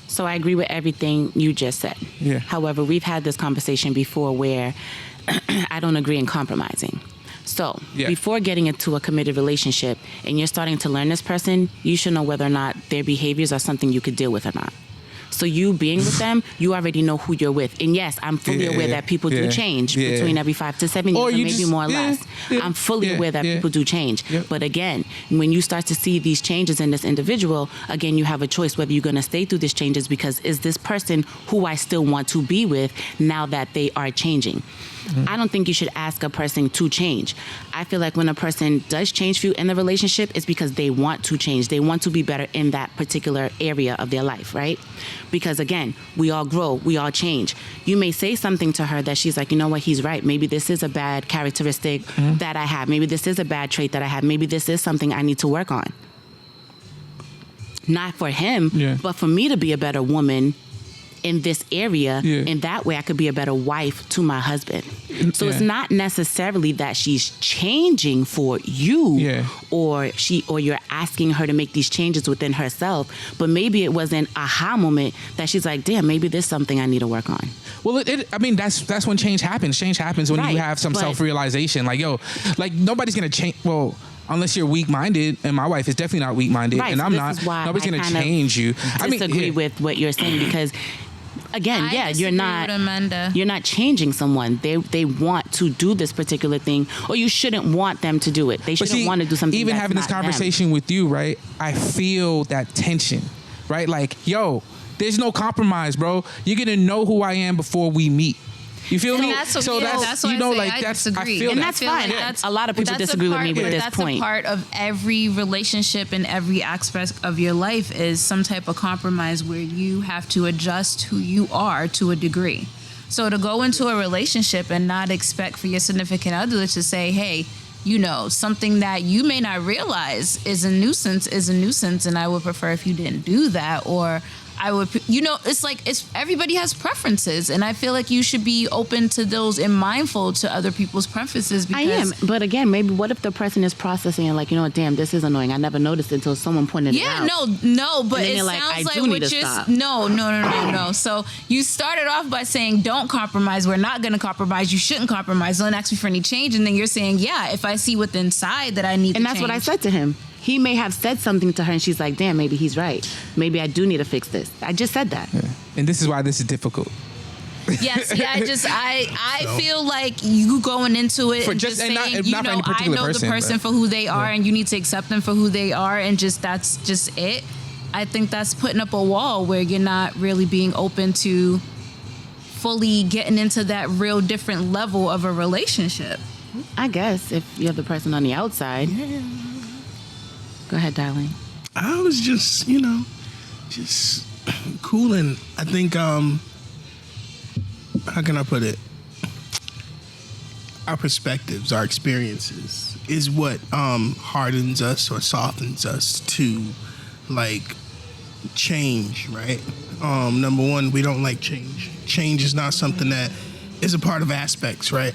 Speaker 1: So I agree with everything you just said.
Speaker 4: Yeah.
Speaker 1: However, we've had this conversation before where I don't agree in compromising. So before getting into a committed relationship and you're starting to learn this person, you should know whether or not their behaviors are something you could deal with or not. So you being with them, you already know who you're with. And yes, I'm fully aware that people do change between every 5 to 7 years, or maybe more or less. I'm fully aware that people do change. But again, when you start to see these changes in this individual, again, you have a choice whether you're going to stay through these changes because is this person who I still want to be with now that they are changing? I don't think you should ask a person to change. I feel like when a person does change for you in the relationship, it's because they want to change. They want to be better in that particular area of their life, right? Because again, we all grow, we all change. You may say something to her that she's like, you know what, he's right. Maybe this is a bad characteristic that I have. Maybe this is a bad trait that I have. Maybe this is something I need to work on. Not for him, but for me to be a better woman in this area, in that way I could be a better wife to my husband. So it's not necessarily that she's changing for you or you're asking her to make these changes within herself, but maybe it was an aha moment that she's like, damn, maybe there's something I need to work on.
Speaker 4: Well, that's when change happens. Change happens when you have some self-realization. Like, nobody's going to change. Well, unless you're weak-minded, and my wife is definitely not weak-minded, and I'm not. Nobody's going to change you.
Speaker 1: I disagree with what you're saying because, again, you're not changing someone. They want to do this particular thing, or you shouldn't want them to do it. They shouldn't want to do something.
Speaker 4: Even
Speaker 1: that's
Speaker 4: having this
Speaker 1: not
Speaker 4: conversation
Speaker 1: them.
Speaker 4: with you, right? I feel that tension, right? Like, there's no compromise, bro. You're gonna know who I am before we meet. You feel me?
Speaker 2: That's I disagree.
Speaker 4: I feel
Speaker 1: and that's fine. A lot of people disagree with me with this point.
Speaker 2: That's a part of every relationship and every aspect of your life is some type of compromise where you have to adjust who you are to a degree. So to go into a relationship and not expect for your significant other to say, hey, something that you may not realize is a nuisance, and I would prefer if you didn't do that, or I would, it's like everybody has preferences, and I feel like you should be open to those and mindful to other people's preferences. Because
Speaker 1: I am, but again, maybe what if the person is processing and like, damn, this is annoying. I never noticed it until someone pointed it out.
Speaker 2: No, but it sounds like what you're no. So you started off by saying, don't compromise. We're not going to compromise. You shouldn't compromise. Don't ask me for any change, and then you're saying, if I see what's inside that I need,
Speaker 1: and that's what I said to him. He may have said something to her and she's like, damn, maybe he's right. Maybe I do need to fix this. I just said that.
Speaker 4: Yeah. And this is why this is difficult.
Speaker 2: Yes, I feel like you going into it and just saying,
Speaker 4: not I know
Speaker 2: the person for who they are and you need to accept them for who they are, and that's just it. I think that's putting up a wall where you're not really being open to fully getting into that real different level of a relationship.
Speaker 1: I guess if you're the person on the outside. Yeah. Go ahead, darling.
Speaker 3: I was just, just cool. And I think, how can I put it? Our perspectives, our experiences is what hardens us or softens us to, change, right? Number one, we don't like change. Change is not something that is a part of aspects, right?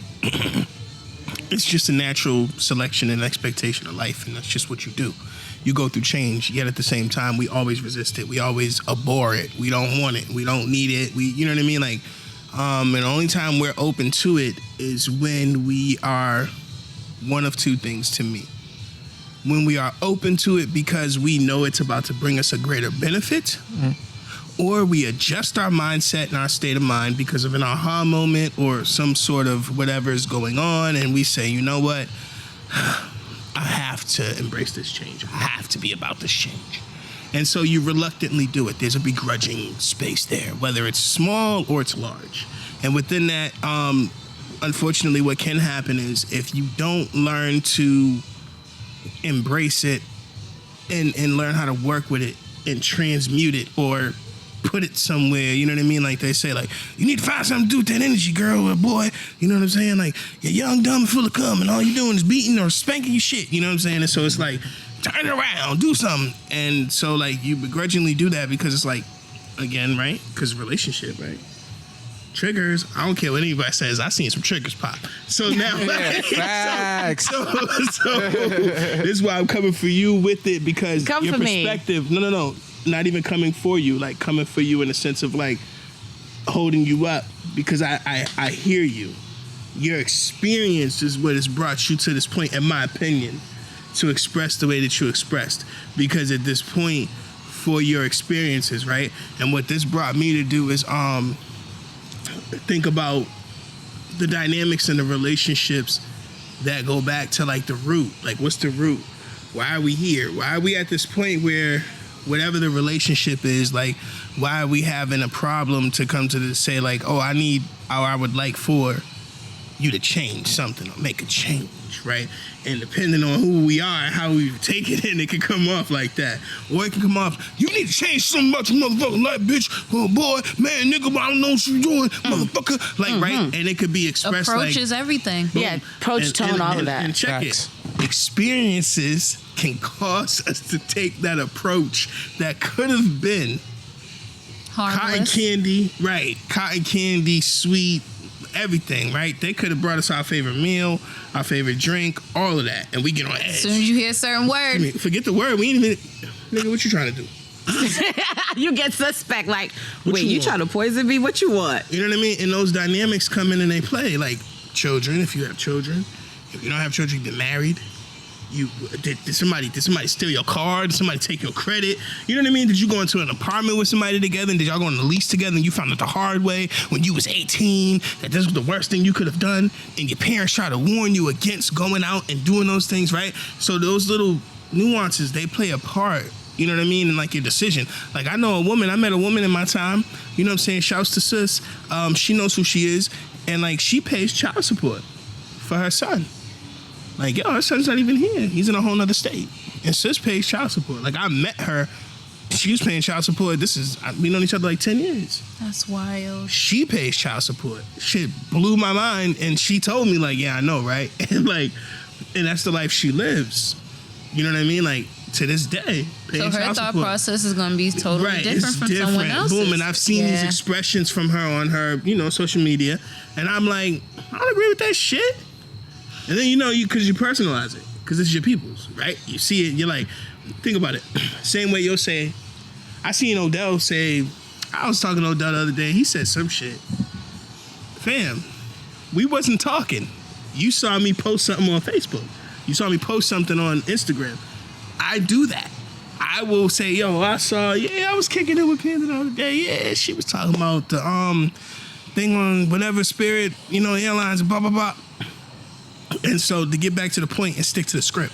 Speaker 3: It's just a natural selection and expectation of life, and that's just what you do. You go through change, yet at the same time, we always resist it. We always abhor it. We don't want it. We don't need it. You know what I mean? And the only time we're open to it is when we are one of two things to me. When we are open to it because we know it's about to bring us a greater benefit, or we adjust our mindset and our state of mind because of an aha moment or some sort of whatever is going on, and we say, you know what? I have to embrace this change. I have to be about this change. And so you reluctantly do it. There's a begrudging space there, whether it's small or it's large. And within that, unfortunately, what can happen is if you don't learn to embrace it and learn how to work with it and transmute it or put it somewhere, you know what I mean? Like they say, like, you need to find something to do with that energy, girl or boy. You know what I'm saying? Like, you're young, dumb, and full of cum, and all you're doing is beating or spanking your shit. You know what I'm saying? And so it's like, turn around, do something. And so, like, you begrudgingly do that because it's like, again, right? Because relationship, right? Triggers. I don't care what anybody says. I seen some triggers pop. So now,
Speaker 4: Facts.
Speaker 3: so this is why I'm coming for you with it, because
Speaker 1: Come
Speaker 3: your
Speaker 1: for me.
Speaker 3: perspective. No, not even coming for you. Like coming for you in the sense of like holding you up, because I hear you. Your experience is what has brought you to this point, in my opinion, to express the way that you expressed. Because at this point, for your experiences, right? And what this brought me to do is think about the dynamics in the relationships that go back to like the root. Like, what's the root? Why are we here? Why are we at this point where whatever the relationship is, like, why are we having a problem to come to this, say like, oh, I would like for you to change something or make a change, right? And depending on who we are and how we take it in, it can come off like that. Or it can come off, you need to change so much, motherfucker, like, bitch, oh, boy, man, nigga, I don't know what you're doing, motherfucker. Like, right? And it could be expressed
Speaker 2: Approach is
Speaker 3: like,
Speaker 2: everything.
Speaker 1: Yeah, approach, tone, all of that.
Speaker 3: And check
Speaker 4: Facts.
Speaker 3: it. Experiences can cause us to take that approach that could have been cotton
Speaker 2: Harmless.
Speaker 3: candy, right? Cotton candy, sweet, everything, right? They could have brought us our favorite meal, our favorite drink, all of that, and we get on edge.
Speaker 2: As soon as you hear a certain word,
Speaker 3: I mean, forget the word. We ain't even, nigga, what you trying to do?
Speaker 1: You get suspect. Like,
Speaker 3: What
Speaker 1: wait,
Speaker 3: you
Speaker 1: you
Speaker 3: want?
Speaker 1: trying to poison me? What you want?
Speaker 3: You know what I mean? And those dynamics come in and they play. Like children, if you have children. If you don't have children, you get married. Did somebody steal your car? Did somebody take your credit? You know what I mean? Did you go into an apartment with somebody together, and did y'all go on a lease together, and you found out the hard way when you was 18 that this was the worst thing you could have done, and your parents try to warn you against going out and doing those things, right? So those little nuances, they play a part. You know what I mean? And like your decision. Like I met a woman in my time, you know what I'm saying? Shouts to sis. She knows who she is, and like she pays child support for her son. Like, yo, her son's not even here. He's in a whole nother state. And sis pays child support. Like I met her, she was paying child support. We known each other like 10 years.
Speaker 2: that's wild.
Speaker 3: She pays child support. Shit blew my mind, and she told me like, yeah, I know, right? And like, and that's the life she lives. You know what I mean? Like to this day, paying
Speaker 2: So her
Speaker 3: child
Speaker 2: thought
Speaker 3: support.
Speaker 2: process is going to be totally
Speaker 3: Right,
Speaker 2: different
Speaker 3: it's
Speaker 2: from
Speaker 3: different.
Speaker 2: someone else's.
Speaker 3: Boom, and I've seen these expressions from her on her, social media, and I'm like, I don't agree with that shit. And then because you personalize it, because it's your people's, right? You see it, you're like, think about it. Same way you'll say, I seen Odell say, I was talking to Odell the other day, he said some shit. Fam, we wasn't talking. You saw me post something on Facebook. You saw me post something on Instagram. I do that. I will say, yo, I was kicking it with Panda the other day. Yeah, she was talking about the thing on whatever Spirit, airlines, blah, blah, blah. And so to get back to the point and stick to the script,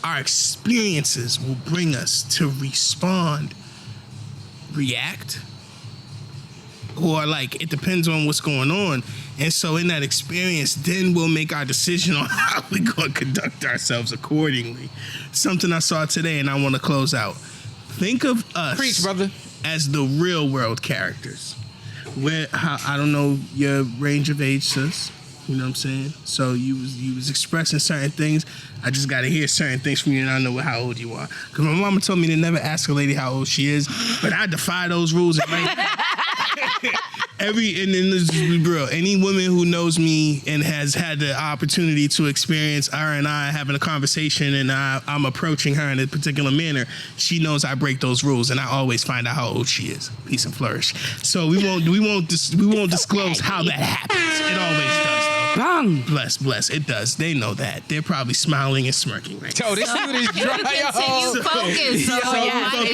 Speaker 3: our experiences will bring us to respond, react, or like it depends on what's going on. And so in that experience, then we'll make our decision on how we're going to conduct ourselves accordingly. Something I saw today and I want to close out. Think of us
Speaker 4: Preach, brother.
Speaker 3: as the real world characters. I don't know your range of age, sis. You know what I'm saying? So you was expressing certain things. I just got to hear certain things from you, and I know how old you are. Because my mama told me to never ask a lady how old she is, but I defy those rules. And then this is real. Any woman who knows me and has had the opportunity to experience her and I having a conversation, and I'm approaching her in a particular manner, she knows I break those rules, and I always find out how old she is. Peace and flourish. So we won't disclose how that happens. It always does.
Speaker 1: Bang.
Speaker 3: Bless. It does. They know that. They're probably smiling and smirking right now.
Speaker 4: Yo, this dude is
Speaker 2: You
Speaker 4: dry.
Speaker 2: continue focus. So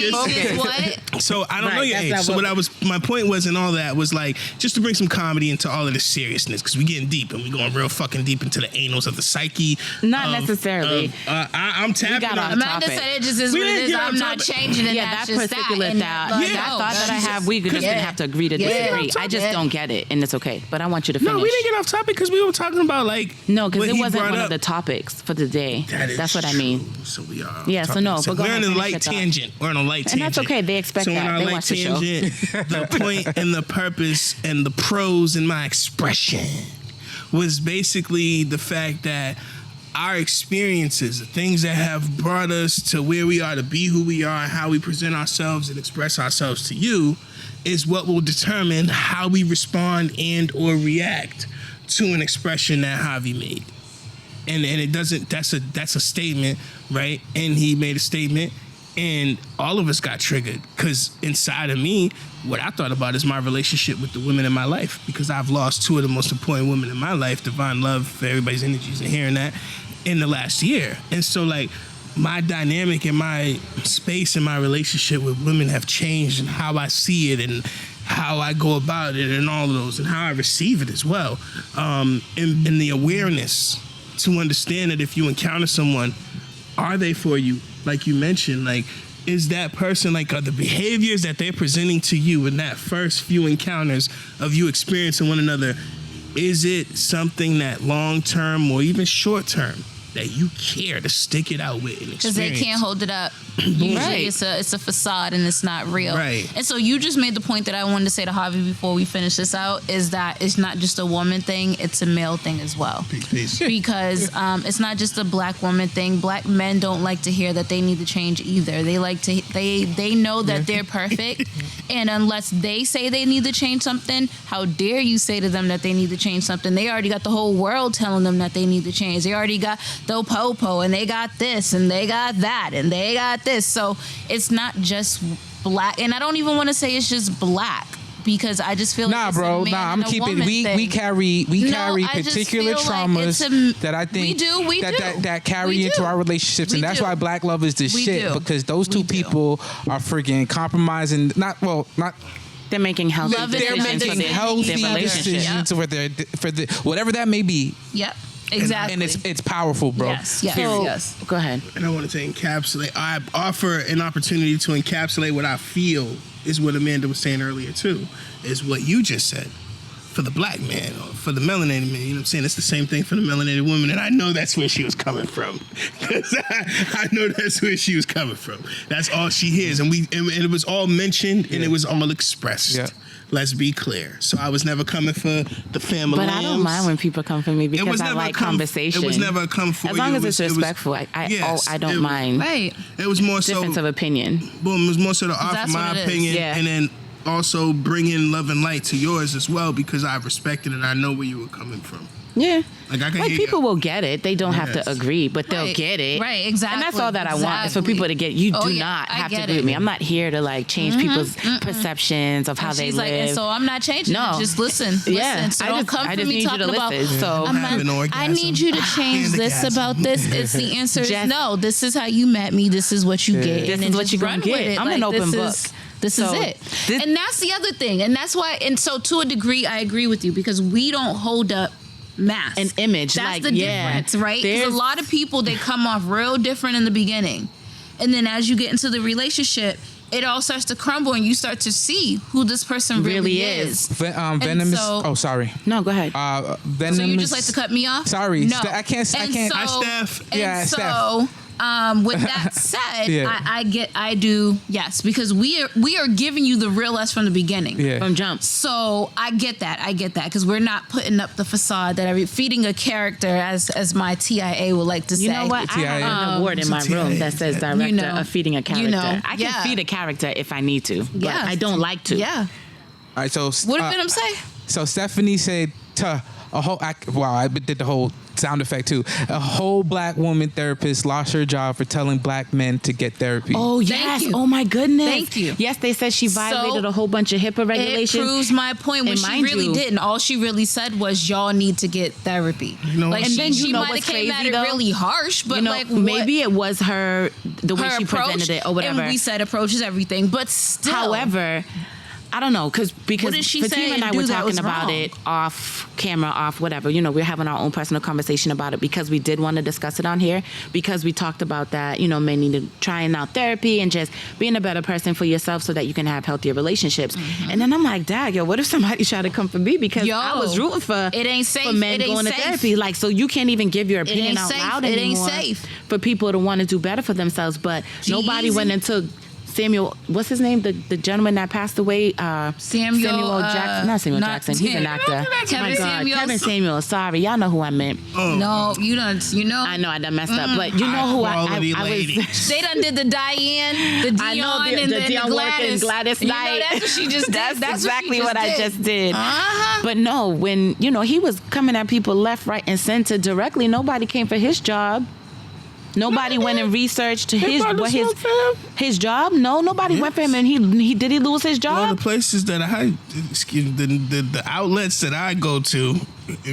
Speaker 3: focus.
Speaker 2: what?
Speaker 3: So I don't know your
Speaker 1: Right,
Speaker 3: age.
Speaker 1: that's
Speaker 3: So
Speaker 1: not
Speaker 3: my point was in all that was like just to bring some comedy into all of this seriousness, because we getting deep and we going real fucking deep into the anals of the psyche.
Speaker 1: Not necessarily.
Speaker 3: I'm tapping
Speaker 1: got
Speaker 3: on.
Speaker 1: off
Speaker 2: Amanda
Speaker 1: topic.
Speaker 2: said it just is
Speaker 3: We
Speaker 2: what it
Speaker 3: didn't
Speaker 2: is.
Speaker 3: get
Speaker 2: I'm
Speaker 3: on
Speaker 2: not
Speaker 3: topic.
Speaker 2: changing it.
Speaker 1: Yeah,
Speaker 2: That's
Speaker 1: that
Speaker 2: just
Speaker 1: particular
Speaker 2: that. And
Speaker 1: thought.
Speaker 2: like,
Speaker 3: Yeah.
Speaker 1: That thought that I have, we just
Speaker 2: Yeah.
Speaker 1: gonna have to agree to
Speaker 2: Yeah.
Speaker 1: disagree. I just don't get it, and it's okay. But I want you to finish.
Speaker 3: No, we didn't get off topic because we were I'm talking about like
Speaker 1: No, because
Speaker 3: what
Speaker 1: it
Speaker 3: he
Speaker 1: wasn't
Speaker 3: brought
Speaker 1: one
Speaker 3: up.
Speaker 1: of the topics for the day.
Speaker 3: That's
Speaker 1: what I mean.
Speaker 3: So we are.
Speaker 1: Yeah, so no, but go
Speaker 3: we're
Speaker 1: ahead,
Speaker 3: on a
Speaker 1: finish
Speaker 3: light
Speaker 1: your thought.
Speaker 3: tangent. We're on a light
Speaker 1: And
Speaker 3: tangent.
Speaker 1: that's okay. They expect
Speaker 3: so
Speaker 1: that.
Speaker 3: on our
Speaker 1: They
Speaker 3: light
Speaker 1: watch the show.
Speaker 3: tangent, the point and the purpose and the pros in my expression was basically the fact that our experiences, the things that have brought us to where we are, to be who we are, and how we present ourselves and express ourselves to you, is what will determine how we respond and or react to an expression that Javi made. And it doesn't, that's a statement, right? And he made a statement, and all of us got triggered, because inside of me, what I thought about is my relationship with the women in my life, because I've lost two of the most important women in my life, divine love for everybody's energies and hearing that, in the last year. And so like my dynamic and my space and my relationship with women have changed, and how I see it and how I go about it and all of those, and how I receive it as well. And the awareness to understand that if you encounter someone, are they for you? Like you mentioned, like, is that person, like, are the behaviors that they're presenting to you in that first few encounters of you experiencing one another, is it something that long-term or even short-term that you care to stick it out with and experience?
Speaker 2: Because they can't hold it up. Usually it's a facade and it's not real.
Speaker 3: Right.
Speaker 2: And so you just made the point that I wanted to say to Javi before we finish this out, is that it's not just a woman thing, it's a male thing as well.
Speaker 3: Peace.
Speaker 2: Because it's not just a black woman thing. Black men don't like to hear that they need to change either. They like to, they know that they're perfect, and unless they say they need to change something, how dare you say to them that they need to change something? They already got the whole world telling them that they need to change. They already got the po-po, and they got this, and they got that, and they got this. So it's not just black, and I don't even want to say it's just black, because I just feel like it's a man
Speaker 4: I'm
Speaker 2: and a
Speaker 4: keeping.
Speaker 2: woman
Speaker 4: We
Speaker 2: thing.
Speaker 4: carry
Speaker 2: I just
Speaker 4: particular
Speaker 2: feel like
Speaker 4: traumas
Speaker 2: it's
Speaker 4: that I think
Speaker 2: we
Speaker 4: that carry
Speaker 2: We
Speaker 4: into
Speaker 2: do.
Speaker 4: our relationships,
Speaker 2: We
Speaker 4: and that's
Speaker 2: do.
Speaker 4: why black love is the
Speaker 2: We
Speaker 4: shit,
Speaker 2: do.
Speaker 4: because those two
Speaker 2: We do.
Speaker 4: people are freaking compromising. Not
Speaker 1: They're making healthy
Speaker 2: Love it
Speaker 4: they're
Speaker 2: and
Speaker 1: decisions for
Speaker 4: making
Speaker 1: their
Speaker 4: healthy
Speaker 1: relationship.
Speaker 4: decisions for the whatever that may be,
Speaker 2: Yep, exactly.
Speaker 4: and it's powerful, bro.
Speaker 2: Yes.
Speaker 1: So,
Speaker 2: Yes.
Speaker 1: go ahead.
Speaker 3: And I wanted to encapsulate, I offer an opportunity to encapsulate what I feel is what Amanda was saying earlier too, is what you just said. For the black man, or for the melanated man, you know what I'm saying? It's the same thing for the melanated woman, and I know that's where she was coming from. 'Cause I know that's where she was coming from. That's all she hears, and it was all mentioned, and it was all expressed.
Speaker 4: Yeah.
Speaker 3: Let's be clear. So I was never coming for the family.
Speaker 1: But I don't mind when people come for me because I like conversation.
Speaker 3: It was never a come for
Speaker 1: as
Speaker 3: you.
Speaker 1: long as
Speaker 3: It
Speaker 1: it's
Speaker 3: was-
Speaker 1: respectful.
Speaker 3: yes,
Speaker 1: I don't
Speaker 3: it-
Speaker 1: mind.
Speaker 2: Right.
Speaker 3: It was more so
Speaker 1: Difference of opinion.
Speaker 3: boom, it was more so to offer
Speaker 2: that's
Speaker 3: my
Speaker 2: what it is.
Speaker 3: opinion,
Speaker 1: Yeah.
Speaker 3: and then also bring in love and light to yours as well, because I respected it and I know where you were coming from.
Speaker 1: Yeah.
Speaker 3: Like I can
Speaker 1: Like
Speaker 3: hear
Speaker 1: people
Speaker 3: you.
Speaker 1: will get it. They don't have
Speaker 3: Yes.
Speaker 1: to agree, but they'll
Speaker 2: Right.
Speaker 1: get it.
Speaker 2: Right, exactly.
Speaker 1: And that's all that I want is for
Speaker 2: Exactly.
Speaker 1: people to get. You
Speaker 2: Oh,
Speaker 1: do
Speaker 2: yeah,
Speaker 1: not
Speaker 2: I
Speaker 1: have to
Speaker 2: get
Speaker 1: agree
Speaker 2: it.
Speaker 1: with me. I'm not here to like change people's perceptions of how
Speaker 2: And
Speaker 1: they
Speaker 2: she's
Speaker 1: live.
Speaker 2: like, and so I'm not changing.
Speaker 1: No.
Speaker 2: Just listen.
Speaker 1: Yeah.
Speaker 2: Listen. So
Speaker 1: I
Speaker 2: don't
Speaker 1: just-
Speaker 2: come
Speaker 1: I
Speaker 2: for
Speaker 1: just
Speaker 2: me
Speaker 1: need you
Speaker 2: talking
Speaker 1: to
Speaker 2: about.
Speaker 1: listen. So-
Speaker 2: I'm
Speaker 3: Have an
Speaker 2: not, I
Speaker 3: orgasm.
Speaker 2: need you to change
Speaker 3: And
Speaker 2: this
Speaker 3: orgasm.
Speaker 2: about this. It's the answer is
Speaker 1: Just-
Speaker 2: no. This is how you met me. This is what you get.
Speaker 1: This
Speaker 2: and
Speaker 1: is
Speaker 2: then
Speaker 1: what
Speaker 2: just
Speaker 1: you're gonna
Speaker 2: run
Speaker 1: get.
Speaker 2: with it.
Speaker 1: I'm an open
Speaker 2: this
Speaker 1: book.
Speaker 2: This
Speaker 1: So
Speaker 2: is it.
Speaker 1: this-
Speaker 2: And that's the other thing. And that's why. And so to a degree, I agree with you, because we don't hold up masks.
Speaker 1: An image,
Speaker 2: That's
Speaker 1: like,
Speaker 2: the
Speaker 1: yeah.
Speaker 2: difference, right? Because a
Speaker 1: There's-
Speaker 2: lot of people, they come off real different in the beginning, and then as you get into the relationship, it all starts to crumble, and you start to see who this person really is.
Speaker 4: Venomous.
Speaker 2: so-
Speaker 4: Oh, sorry.
Speaker 1: No, go ahead.
Speaker 4: Venomous.
Speaker 2: So you just like to cut me off?
Speaker 4: Sorry,
Speaker 2: No.
Speaker 4: I can't.
Speaker 2: And
Speaker 3: Hi, Steph.
Speaker 2: And
Speaker 4: Yeah,
Speaker 2: so, with that said,
Speaker 4: Yeah.
Speaker 2: I do, yes, because we are giving you the real us from the beginning.
Speaker 4: Yeah.
Speaker 1: From jump.
Speaker 2: So I get that, because we're not putting up the facade that feeding a character, as my TIA would like to say.
Speaker 1: You know what? I
Speaker 4: TIA.
Speaker 1: have an award in my room that says director
Speaker 2: You know.
Speaker 1: of feeding a character.
Speaker 2: You know.
Speaker 1: I can
Speaker 2: Yeah.
Speaker 1: feed a character if I need to, but
Speaker 2: Yeah.
Speaker 1: I don't like to.
Speaker 2: Yeah.
Speaker 4: All right, so
Speaker 2: What did Venom say?
Speaker 4: So Stephanie said, a whole. I did the whole sound effect too. A whole black woman therapist lost her job for telling black men to get therapy.
Speaker 1: Oh
Speaker 2: Thank
Speaker 1: yes!
Speaker 2: you.
Speaker 1: Oh my goodness!
Speaker 2: Thank you.
Speaker 1: Yes, they said she violated a whole bunch of HIPAA regulations.
Speaker 2: It proves my point. When
Speaker 1: And
Speaker 2: she
Speaker 1: mind
Speaker 2: really
Speaker 1: you-
Speaker 2: didn't. All she really said was, "Y'all need to get therapy."
Speaker 3: know-
Speaker 2: Like
Speaker 3: And
Speaker 1: then
Speaker 2: she
Speaker 1: you know
Speaker 2: might have
Speaker 1: what's
Speaker 2: came at
Speaker 1: crazy,
Speaker 2: it
Speaker 1: though?
Speaker 2: really harsh, but
Speaker 1: You know,
Speaker 2: like what,
Speaker 1: maybe it was the way
Speaker 2: her
Speaker 1: she
Speaker 2: approach,
Speaker 1: presented it or whatever.
Speaker 2: And we said approach is everything, but still,
Speaker 1: However, I don't know, because
Speaker 2: What did she
Speaker 1: Fatima
Speaker 2: say
Speaker 1: and I
Speaker 2: and
Speaker 1: were
Speaker 2: do that
Speaker 1: talking
Speaker 2: was
Speaker 1: about
Speaker 2: wrong?
Speaker 1: it off camera, off whatever. You know, we're having our own personal conversation about it because we did want to discuss it on here, because we talked about that, you know, men need to trying out therapy and just being a better person for yourself so that you can have healthier relationships. And then I'm like, Dad, yo, what if somebody tried to come for me? Because
Speaker 2: Yo,
Speaker 1: I was rooting for
Speaker 2: it ain't safe.
Speaker 1: for men
Speaker 2: It ain't
Speaker 1: going to
Speaker 2: safe.
Speaker 1: therapy. Like, so you can't even give your opinion
Speaker 2: ain't
Speaker 1: out
Speaker 2: safe.
Speaker 1: loud
Speaker 2: It ain't
Speaker 1: anymore
Speaker 2: safe.
Speaker 1: for people to want to do better for themselves. But nobody went and took Samuel, what's his name? The gentleman that passed away,
Speaker 2: Samuel
Speaker 1: Jackson. Not Samuel
Speaker 2: not
Speaker 1: Jackson. He's an actor.
Speaker 2: Kevin
Speaker 1: My God,
Speaker 2: Samuels.
Speaker 1: Kevin Samuel. Sorry, y'all know who I meant.
Speaker 2: No, you don't. You know.
Speaker 1: I know I done messed up, but you know who
Speaker 3: Quality
Speaker 1: I was.
Speaker 3: ladies.
Speaker 2: They done did the Diane, the Dion,
Speaker 1: I know
Speaker 2: and
Speaker 1: the Dionne
Speaker 2: the
Speaker 1: Warwick and
Speaker 2: Gladys.
Speaker 1: Gladys
Speaker 2: You know,
Speaker 1: Knight.
Speaker 2: that's what she just did.
Speaker 1: That's
Speaker 2: That's
Speaker 1: exactly
Speaker 2: what
Speaker 1: I
Speaker 2: did.
Speaker 1: just did.
Speaker 2: Uh-huh.
Speaker 1: But no, when you know he was coming at people left, right, and center directly, nobody came for his job. Nobody went and researched his job. No, nobody went for him, and he did he lose his
Speaker 3: Well,
Speaker 1: job?
Speaker 3: the places that the outlets that I go to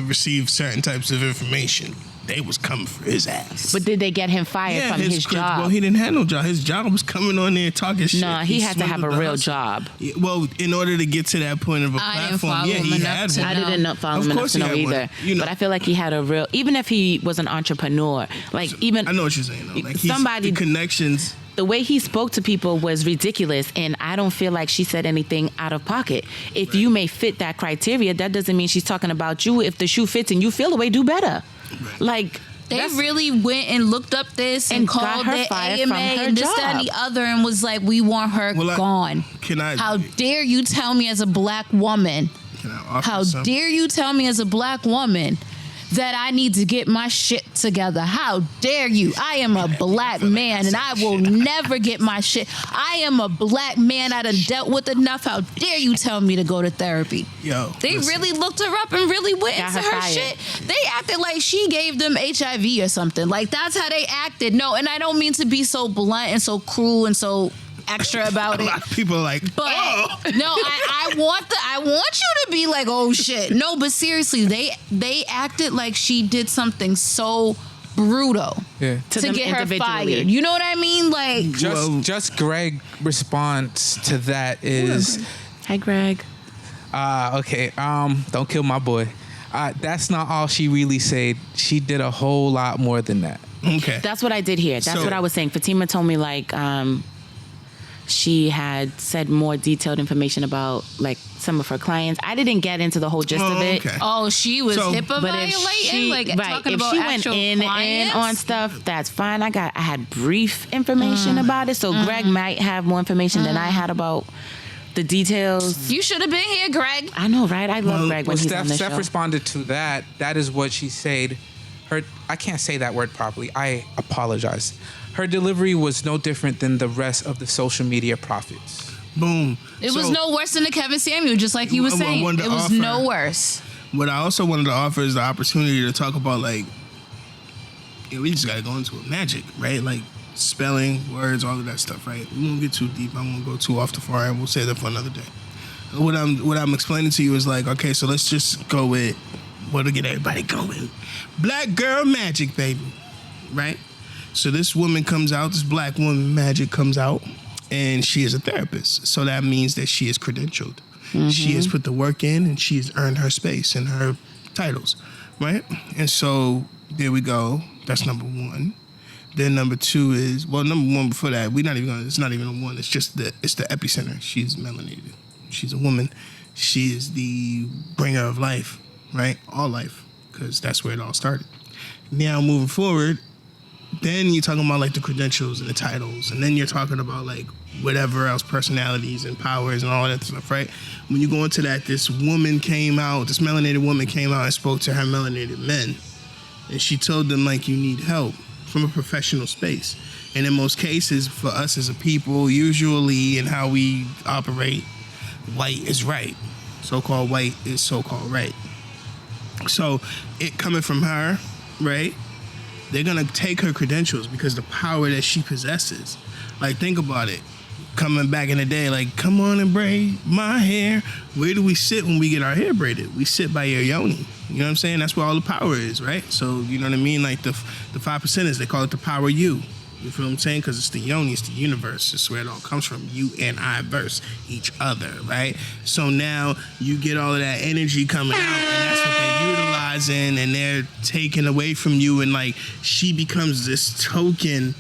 Speaker 3: receive certain types of information, they was coming for his ass.
Speaker 1: But did they get him fired from his job?
Speaker 3: Well, he didn't have no job. His job was coming on there talking shit.
Speaker 1: No, he had to have a
Speaker 3: swindled the
Speaker 1: real
Speaker 3: hustle.
Speaker 1: job.
Speaker 3: Yeah, well, in order to get to that point of a
Speaker 2: I didn't
Speaker 3: platform,
Speaker 2: follow
Speaker 3: yeah,
Speaker 2: him
Speaker 3: he
Speaker 2: enough
Speaker 3: had
Speaker 2: to
Speaker 3: one.
Speaker 1: I
Speaker 2: know.
Speaker 1: didn't follow
Speaker 3: Of
Speaker 1: him enough
Speaker 3: course
Speaker 1: to know
Speaker 3: he had one.
Speaker 1: either.
Speaker 3: You know.
Speaker 1: But I feel like he had a real, even if he was an entrepreneur, like even
Speaker 3: I know what you're saying. Though. Like
Speaker 1: somebody-
Speaker 3: the connections.
Speaker 1: the way he spoke to people was ridiculous, and I don't feel like she said anything out of pocket. If you may fit that criteria, that doesn't mean she's talking about you. If the shoe fits and you feel the way, do better.
Speaker 3: Right.
Speaker 1: Like
Speaker 2: They
Speaker 1: that's-
Speaker 2: really went and looked up this and
Speaker 1: got
Speaker 2: called
Speaker 1: her
Speaker 2: their
Speaker 1: fired
Speaker 2: AMA
Speaker 1: from her
Speaker 2: and this, that, and the
Speaker 1: job.
Speaker 2: other, and was like, "We want her
Speaker 3: Well,
Speaker 2: gone."
Speaker 3: Can I?
Speaker 2: How dare you tell me as a black woman?
Speaker 3: Can I offer
Speaker 2: How
Speaker 3: something?
Speaker 2: dare you tell me as a black woman that I need to get my shit together? How dare you? I am a black man and I will never get my shit. I am a black man. I done dealt with enough. How dare you tell me to go to therapy?
Speaker 3: Yo,
Speaker 2: They
Speaker 3: listen.
Speaker 2: really looked her up and really went
Speaker 1: Got
Speaker 2: into
Speaker 1: her
Speaker 2: her
Speaker 1: fired.
Speaker 2: shit. They acted like she gave them HIV or something. Like that's how they acted. No, and I don't mean to be so blunt and so cruel and so extra about
Speaker 3: A
Speaker 2: it.
Speaker 3: lot of people are like,
Speaker 2: But
Speaker 3: oh.
Speaker 2: no, I want you to be like, oh shit. No, but seriously, they acted like she did something so brutal
Speaker 4: Yeah.
Speaker 1: To
Speaker 2: to
Speaker 1: them
Speaker 2: get her
Speaker 1: individually.
Speaker 2: fired. You know what I mean? Like
Speaker 4: Just Greg response to that is
Speaker 1: Hi, Greg.
Speaker 4: okay. Don't kill my boy. That's not all she really said. She did a whole lot more than that.
Speaker 3: Okay.
Speaker 1: That's what I did hear. That's
Speaker 3: So-
Speaker 1: what I was saying. Fatima told me like she had said more detailed information about like some of her clients. I didn't get into the whole gist of it.
Speaker 3: Okay.
Speaker 2: oh, she was
Speaker 3: So-
Speaker 2: HIPAA
Speaker 1: But if
Speaker 2: violating,
Speaker 1: she,
Speaker 2: like
Speaker 1: right,
Speaker 2: talking
Speaker 1: if
Speaker 2: about
Speaker 1: she went
Speaker 2: actual
Speaker 1: in
Speaker 2: clients?
Speaker 1: on stuff, that's fine. I had brief information about it, so Greg might have more information than I had about the details.
Speaker 2: You should have been here, Greg.
Speaker 1: I know, right? I love
Speaker 3: Well,
Speaker 1: Greg when
Speaker 4: Well,
Speaker 1: he's on the
Speaker 4: Steph
Speaker 1: show.
Speaker 4: responded to that. That is what she said. I can't say that word properly. I apologize. Her delivery was no different than the rest of the social media prophets.
Speaker 3: Boom.
Speaker 2: It
Speaker 3: So,
Speaker 2: was no worse than the Kevin Samuel, just like you were
Speaker 3: I
Speaker 2: saying.
Speaker 3: wanted to
Speaker 2: It was
Speaker 3: offer-
Speaker 2: no worse.
Speaker 3: What I also wanted to offer is the opportunity to talk about like, we just gotta go into it. Magic, right? Like spelling, words, all of that stuff, right? We won't get too deep. I won't go too off the far end. We'll save that for another day. What I'm explaining to you is like, okay, so let's just go with what'll get everybody going. Black girl magic, baby, right? So this woman comes out, this black woman magic comes out, and she is a therapist. So that means that she is credentialed. She has put the work in, and she has earned her space and her titles, right? And so there we go. That's number one. Then number two is, well, number one before that, it's not even a one. It's just it's the epicenter. She's melanated. She's a woman. She is the bringer of life, right? All life, because that's where it all started. Now moving forward, then you're talking about like the credentials and the titles, and then you're talking about like whatever else, personalities and powers and all that stuff, right? When you go into that, this melanated woman came out and spoke to her melanated men, and she told them like, you need help from a professional space. And in most cases, for us as a people, usually in how we operate, white is right. So-called white is so-called right. So it coming from her, right? They're gonna take her credentials because the power that she possesses. Like, think about it. Coming back in the day, like, come on and braid my hair. Where do we sit when we get our hair braided? We sit by your yoni. You know what I'm saying? That's where all the power is, right? So, you know what I mean? Like the 5%ers, they call it the power you. You feel what I'm saying? Because it's the yoni, it's the universe. It's where it all comes from. You and I verse each other, right? So now you get all of that energy coming out, and that's what they're utilizing, and they're taking away from you, and like she becomes this token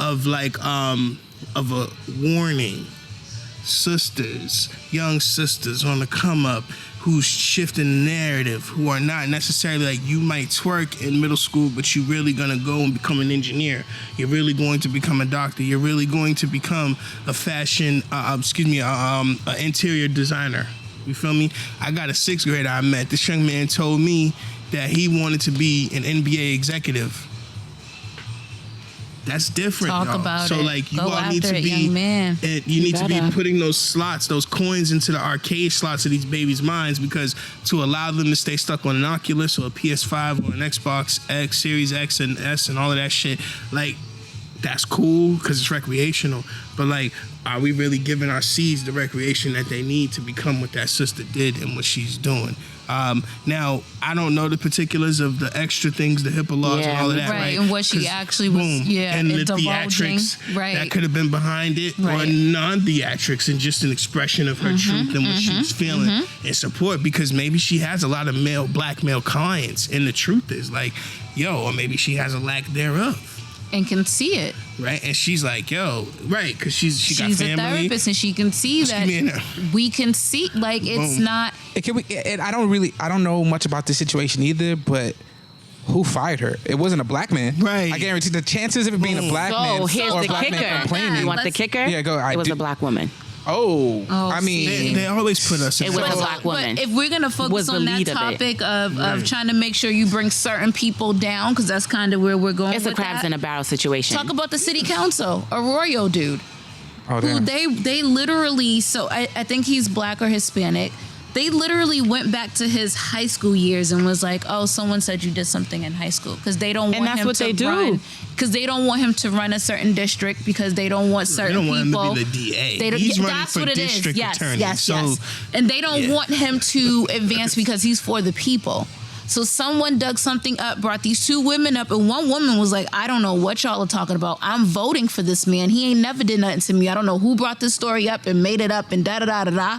Speaker 3: of like of a warning. Sisters, young sisters on the come up, who's shifting the narrative, who are not necessarily like, you might twerk in middle school, but you're really gonna go and become an engineer. You're really going to become a doctor. You're really going to become a fashion, an interior designer. You feel me? I got a 6th grader I met. This young man told me that he wanted to be an NBA executive. That's different.
Speaker 2: Talk
Speaker 3: y'all.
Speaker 2: about
Speaker 3: so
Speaker 2: it.
Speaker 3: like you
Speaker 2: Go
Speaker 3: all need to
Speaker 2: after it,
Speaker 3: be,
Speaker 2: young man.
Speaker 3: and you need to be
Speaker 1: better.
Speaker 3: putting those slots, those coins into the arcade slots of these babies' minds, because to allow them to stay stuck on an Oculus or a PS5 or an Xbox X, Series X and S and all of that shit, like that's cool because it's recreational. But like, are we really giving our seeds the recreation that they need to become what that sister did and what she's doing? Now, I don't know the particulars of the extra things, the HIPAA laws and all of that, right?
Speaker 2: And what she
Speaker 3: 'Cause,
Speaker 2: actually was,
Speaker 3: and the
Speaker 2: divulging,
Speaker 3: theatrics
Speaker 2: right?
Speaker 3: that could have been behind it, or
Speaker 2: Right.
Speaker 3: non-theatrics and just an expression of her truth and what she's feeling and support, because maybe she has a lot of black male clients, and the truth is like, yo, or maybe she has a lack thereof.
Speaker 2: And can see it.
Speaker 3: Right, and she's like, "Yo, right," because she got
Speaker 2: She's
Speaker 3: family.
Speaker 2: a therapist, and she can see that we can see. Like it's
Speaker 3: Boom.
Speaker 2: not.
Speaker 4: And I don't know much about this situation either, but who fired her? It wasn't a black man.
Speaker 3: Right.
Speaker 4: I guarantee the chances of it being a black man
Speaker 1: So here's
Speaker 4: or a
Speaker 1: the
Speaker 4: black man
Speaker 1: kicker.
Speaker 4: complaining.
Speaker 1: You want the kicker?
Speaker 4: Yeah, go.
Speaker 1: It was a black woman.
Speaker 4: Oh, I mean,
Speaker 2: see.
Speaker 3: They always put us in
Speaker 1: It was
Speaker 3: that.
Speaker 1: a black woman.
Speaker 2: But if we're gonna
Speaker 1: Was
Speaker 2: focus
Speaker 1: the
Speaker 2: on that
Speaker 1: lead of it.
Speaker 2: topic of
Speaker 3: Right.
Speaker 2: trying to make sure you bring certain people down, because that's kind of where we're going.
Speaker 1: It's a
Speaker 2: with
Speaker 1: crabs
Speaker 2: that.
Speaker 1: in a barrel situation.
Speaker 2: Talk about the city council, Arroyo dude.
Speaker 4: oh,
Speaker 2: Who
Speaker 4: damn.
Speaker 2: they literally, so I think he's black or Hispanic. They literally went back to his high school years and was like, "Oh, someone said you did something in high school," because they don't want
Speaker 1: that's
Speaker 2: him
Speaker 1: what
Speaker 2: to
Speaker 1: they do.
Speaker 2: run. Because they don't want him to run a certain district, because they don't want
Speaker 3: They
Speaker 2: certain
Speaker 3: don't want him
Speaker 2: people.
Speaker 3: to be the DA.
Speaker 2: They don't,
Speaker 3: He's running
Speaker 2: that's
Speaker 3: for
Speaker 2: what it is.
Speaker 3: district
Speaker 2: Yes,
Speaker 3: attorney.
Speaker 2: yes,
Speaker 3: So,
Speaker 2: yes. And they don't
Speaker 3: yeah.
Speaker 2: want him to advance because he's for the people. So someone dug something up, brought these 2 women up, and one woman was like, "I don't know what y'all are talking about. I'm voting for this man. He ain't never did nothing to me. I don't know who brought this story up and made it up and da da da da da."